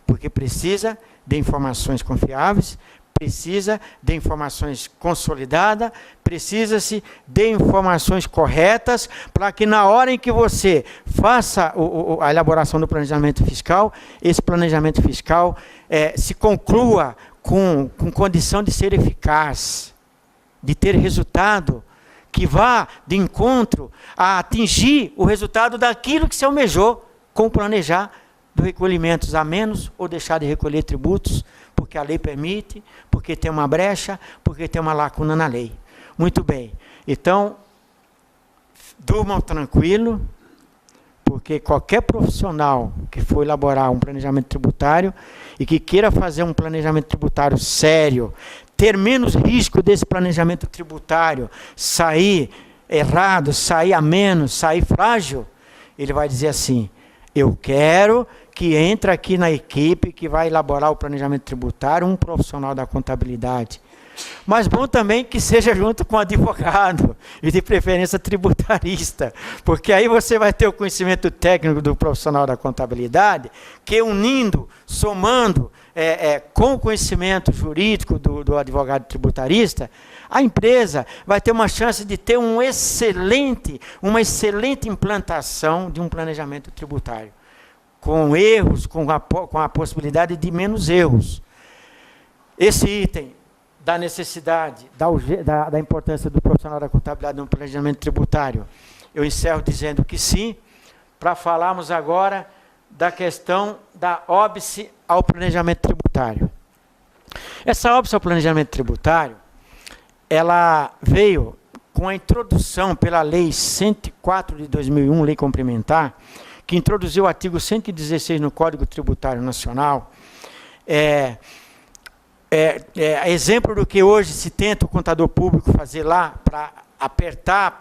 Porque precisa de informações confiáveis, precisa de informações consolidadas, precisa-se de informações corretas para que na hora em que você faça a elaboração do planejamento fiscal, esse planejamento fiscal se conclua com condição de ser eficaz, de ter resultado que vá de encontro a atingir o resultado daquilo que se almejou com planejar do recolhimentos a menos ou deixar de recolher tributos, porque a lei permite, porque tem uma brecha, porque tem uma lacuna na lei. Muito bem. Então, durmam tranquilo, porque qualquer profissional que for elaborar um planejamento tributário e que queira fazer um planejamento tributário sério, ter menos risco desse planejamento tributário sair errado, sair a menos, sair frágil, ele vai dizer assim: eu quero que entre aqui na equipe que vai elaborar o planejamento tributário um profissional da contabilidade. Mas bom também que seja junto com advogado e de preferência tributarista, porque aí você vai ter o conhecimento técnico do profissional da contabilidade, que unindo, somando com o conhecimento jurídico do advogado tributarista, a empresa vai ter uma chance de ter uma excelente implantação de um planejamento tributário, com erros, com a possibilidade de menos erros. Esse item da necessidade, da importância do profissional da contabilidade no planejamento tributário, eu encerro dizendo que sim, para falarmos agora da questão da óbice ao planejamento tributário. Essa óbice ao planejamento tributário, ela veio com a introdução pela Lei 104 de 2001, Lei Complementar, que introduziu o artigo 116 no Código Tributário Nacional. Exemplo do que hoje se tenta o contador público fazer lá para apertar,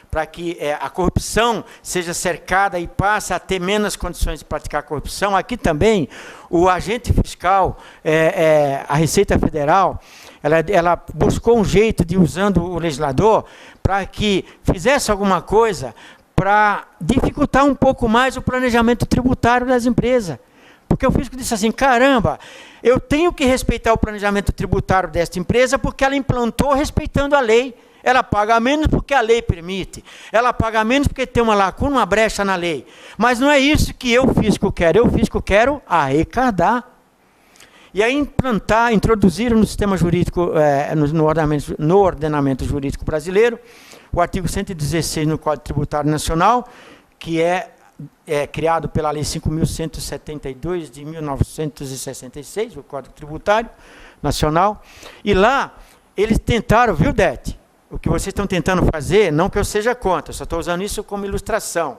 para que a corrupção seja cercada e passe a ter menos condições de praticar corrupção. Aqui também o agente fiscal, a Receita Federal, ela buscou um jeito de, usando o legislador, para que fizesse alguma coisa para dificultar um pouco mais o planejamento tributário das empresas. Porque o fisco disse assim: caramba, eu tenho que respeitar o planejamento tributário desta empresa porque ela implantou respeitando a lei. Ela paga menos porque a lei permite. Ela paga menos porque tem uma lacuna, uma brecha na lei. Mas não é isso que eu, fisco, quero. Eu, fisco, quero arrecadar. E aí introduziram no sistema jurídico, no ordenamento jurídico brasileiro, o artigo 116 no Código Tributário Nacional, que é criado pela Lei 5.172 de 1966, o Código Tributário Nacional. E lá eles tentaram, viu, Dete? O que vocês estão tentando fazer, não que eu seja contra, eu só estou usando isso como ilustração,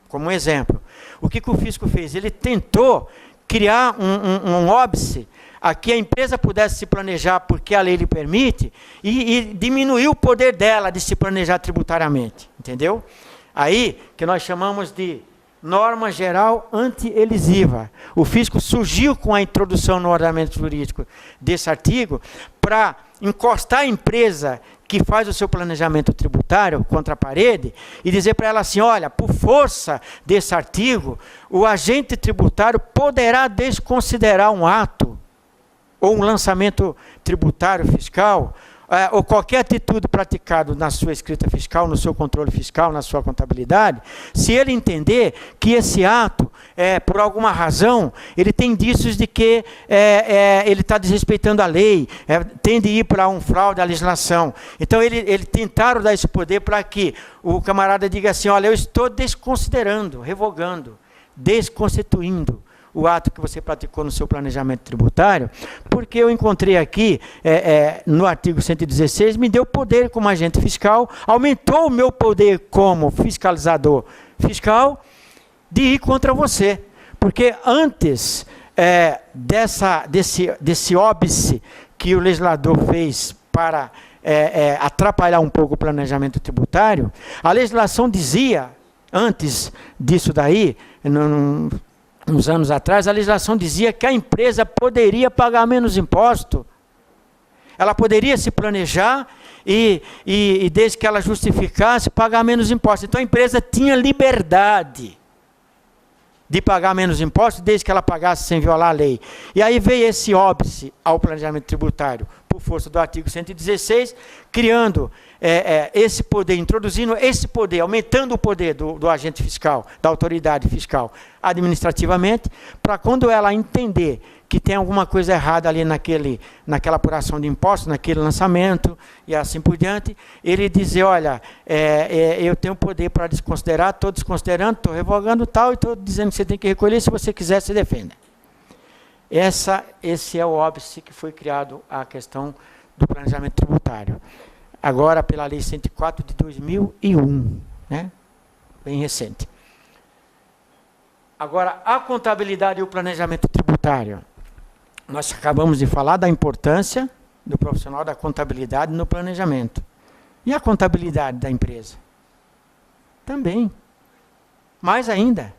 como um exemplo. O que o fisco fez? Ele tentou criar um óbice a que a empresa pudesse se planejar porque a lei lhe permite e diminuir o poder dela de se planejar tributariamente, entendeu? Aí, que nós chamamos de norma geral anti-elisiva. O fisco surgiu com a introdução no ordenamento jurídico desse artigo para encostar a empresa que faz o seu planejamento tributário contra a parede e dizer para ela assim: olha, por força desse artigo, o agente tributário poderá desconsiderar um ato ou um lançamento tributário fiscal ou qualquer atitude praticada na sua escrita fiscal, no seu controle fiscal, na sua contabilidade, se ele entender que esse ato, por alguma razão, ele tem indícios de que ele está desrespeitando a lei, tem de ir para um fraude à legislação. Então, ele tentaram dar esse poder para que o camarada diga assim, olha, eu estou desconsiderando, revogando, desconstituindo o ato que você praticou no seu planejamento tributário, porque eu encontrei aqui, no artigo 116, me deu poder como agente fiscal, aumentou o meu poder como fiscalizador fiscal de ir contra você. Porque antes desse óbice que o legislador fez para atrapalhar um pouco o planejamento tributário, a legislação dizia, antes disso daí, uns anos atrás, a legislação dizia que a empresa poderia pagar menos imposto. Ela poderia se planejar e desde que ela justificasse, pagar menos imposto. Então, a empresa tinha liberdade de pagar menos impostos, desde que ela pagasse sem violar a lei. E aí veio esse óbice ao planejamento tributário, por força do artigo 116, criando esse poder, introduzindo esse poder, aumentando o poder do agente fiscal, da autoridade fiscal, administrativamente, para quando ela entender que tem alguma coisa errada ali naquela apuração de impostos, naquele lançamento, e assim por diante, ele dizer, olha, eu tenho poder para desconsiderar, estou desconsiderando, estou revogando tal, e estou dizendo que você tem que recolher, se você quiser, se defenda. Esse é o óbice que foi criado à questão do planejamento tributário. Agora, pela Lei 104 de 2001, né? Bem recente. Agora, a contabilidade e o planejamento tributário. Nós acabamos de falar da importância do profissional da contabilidade no planejamento. E a contabilidade da empresa? Também. Mais ainda.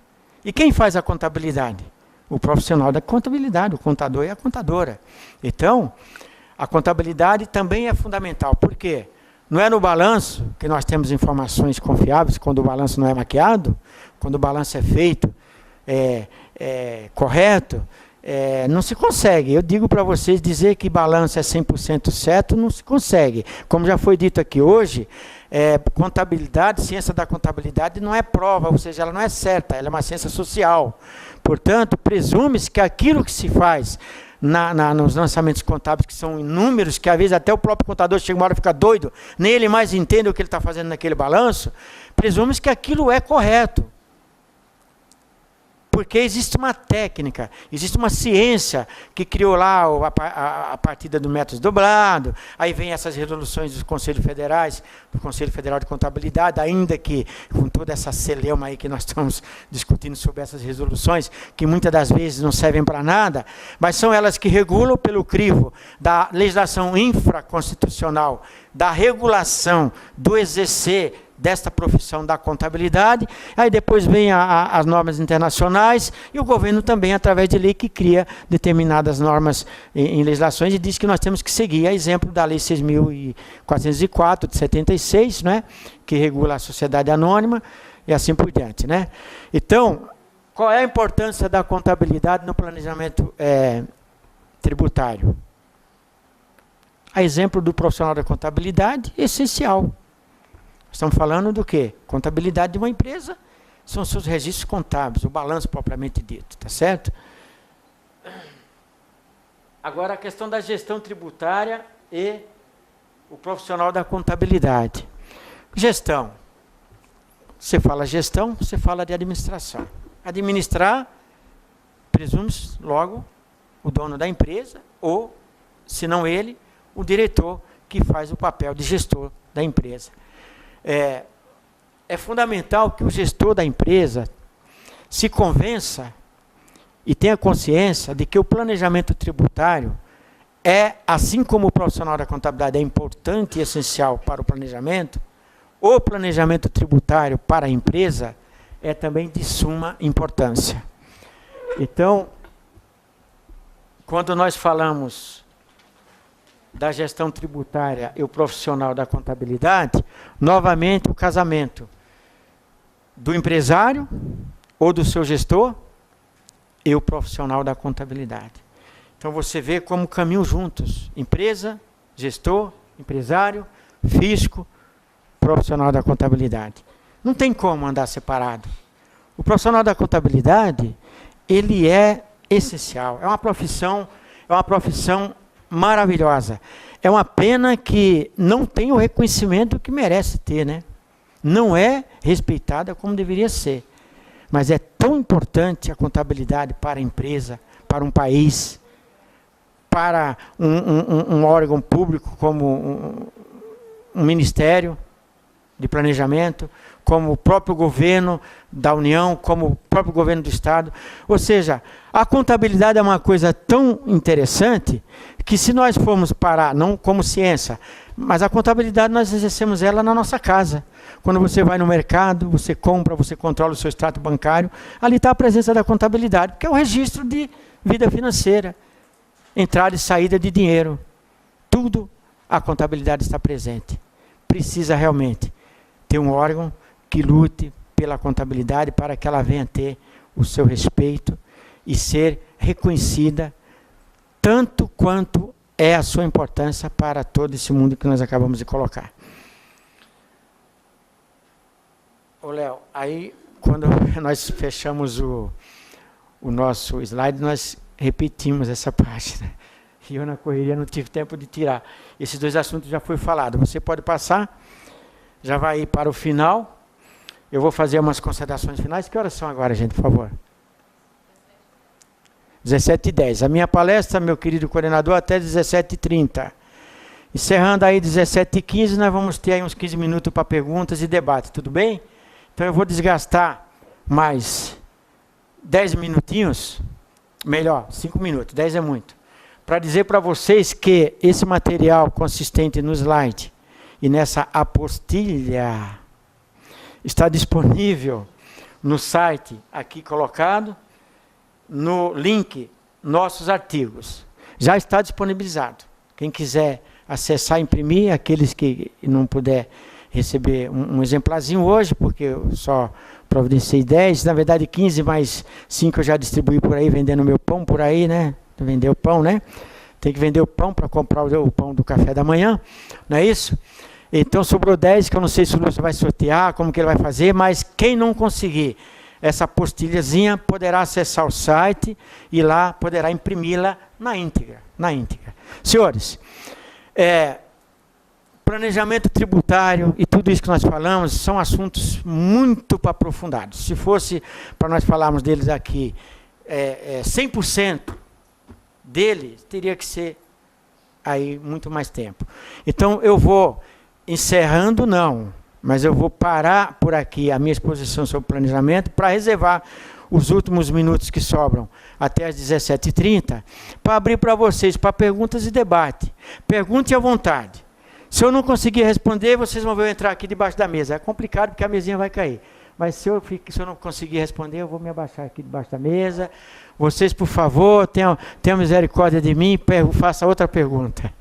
E quem faz a contabilidade? O profissional da contabilidade, o contador e a contadora. Então, a contabilidade também é fundamental. Por quê? Não é no balanço que nós temos informações confiáveis, quando o balanço não é maquiado, quando o balanço é feito, correto, não se consegue. Eu digo para vocês, dizer que balanço é 100% certo, não se consegue. Como já foi dito aqui hoje, contabilidade, ciência da contabilidade não é prova, ou seja, ela não é certa, ela é uma ciência social. Portanto, presume-se que aquilo que se faz nos lançamentos contábeis, que são inúmeros, que às vezes até o próprio contador chega uma hora e fica doido, nem ele mais entende o que ele está fazendo naquele balanço, presume-se que aquilo é correto. Porque existe uma técnica, existe uma ciência que criou lá a partida do método dobrado, aí vem essas resoluções dos Conselhos Federais, do Conselho Federal de Contabilidade, ainda que com toda essa celeuma aí que nós estamos discutindo sobre essas resoluções, que muitas das vezes não servem para nada, mas são elas que regulam pelo crivo da legislação infraconstitucional, da regulação do exercer desta profissão da contabilidade, aí depois vem as normas internacionais e o governo também, através de lei, que cria determinadas normas em legislações e diz que nós temos que seguir, a exemplo da Lei 6.404, de 76, né, que regula a sociedade anônima e assim por diante. Né? Então, qual é a importância da contabilidade no planejamento tributário? A exemplo do profissional da contabilidade, essencial. Estamos falando do quê? Contabilidade de uma empresa são seus registros contábeis, o balanço propriamente dito, tá certo? Agora a questão da gestão tributária e o profissional da contabilidade. Gestão. Você fala gestão, você fala de administração. Administrar, presume-se logo o dono da empresa ou, se não ele, o diretor que faz o papel de gestor da empresa. É fundamental que o gestor da empresa se convença e tenha consciência de que o planejamento tributário assim como o profissional da contabilidade é importante e essencial para o planejamento, o planejamento tributário para a empresa é também de suma importância. Então, quando nós falamos da gestão tributária e o profissional da contabilidade, novamente o casamento do empresário ou do seu gestor e o profissional da contabilidade. Então você vê como caminham juntos, empresa, gestor empresário, fisco, profissional da contabilidade. Não tem como andar separado. O profissional da contabilidade, ele é essencial. É uma profissão maravilhosa. É uma pena que não tem o reconhecimento que merece ter, né? Não é respeitada como deveria ser. Mas é tão importante a contabilidade para a empresa, para um país, para um órgão público como um ministério de planejamento, como o próprio governo da União, como o próprio governo do Estado. Ou seja, a contabilidade é uma coisa tão interessante que se nós formos parar, não como ciência, mas a contabilidade nós exercemos ela na nossa casa. Quando você vai no mercado, você compra, você controla o seu extrato bancário, ali está a presença da contabilidade, que é o registro de vida financeira, entrada e saída de dinheiro. Tudo a contabilidade está presente. Precisa realmente ter um órgão que lute pela contabilidade para que ela venha ter o seu respeito e ser reconhecida tanto quanto é a sua importância para todo esse mundo que nós acabamos de colocar. Ô Léo, aí quando nós fechamos o nosso slide, nós repetimos essa página. E eu na correria não tive tempo de tirar. Esses dois assuntos já foi falado. Você pode passar, já vai ir para o final. Eu vou fazer umas considerações finais. Que horas são agora, gente, por favor? 17h10. A minha palestra, meu querido coordenador, até 17h30. Encerrando aí 17h15, nós vamos ter aí uns 15 minutos para perguntas e debate, tudo bem? Então eu vou desgastar mais 10 minutinhos, melhor, 5 minutos, 10 é muito, para dizer para vocês que esse material consistente no slide e nessa apostilha está disponível no site aqui colocado, no link nossos artigos. Já está disponibilizado. Quem quiser acessar, imprimir, aqueles que não puder receber um exemplarzinho hoje, porque eu só providenciei 10, na verdade 15, mais 5 eu já distribuí por aí, vendendo meu pão por aí, né? Vender o pão, né? Tem que vender o pão para comprar o pão do café da manhã, não é isso? Então sobrou 10, que eu não sei se o Lúcio vai sortear, como que ele vai fazer, mas quem não conseguir essa apostilhazinha poderá acessar o site e lá poderá imprimi-la na íntegra. Senhores, planejamento tributário e tudo isso que nós falamos são assuntos muito aprofundados. Se fosse para nós falarmos deles aqui 100% deles, teria que ser aí muito mais tempo. Então eu vou encerrando, não, mas eu vou parar por aqui a minha exposição sobre planejamento para reservar os últimos minutos que sobram até as 17h30 para abrir para vocês, para perguntas e debate. Pergunte à vontade. Se eu não conseguir responder, vocês vão ver eu entrar aqui debaixo da mesa. É complicado porque a mesinha vai cair. Mas se eu não conseguir responder, eu vou me abaixar aqui debaixo da mesa. Vocês, por favor, tenham misericórdia de mim e façam outra pergunta.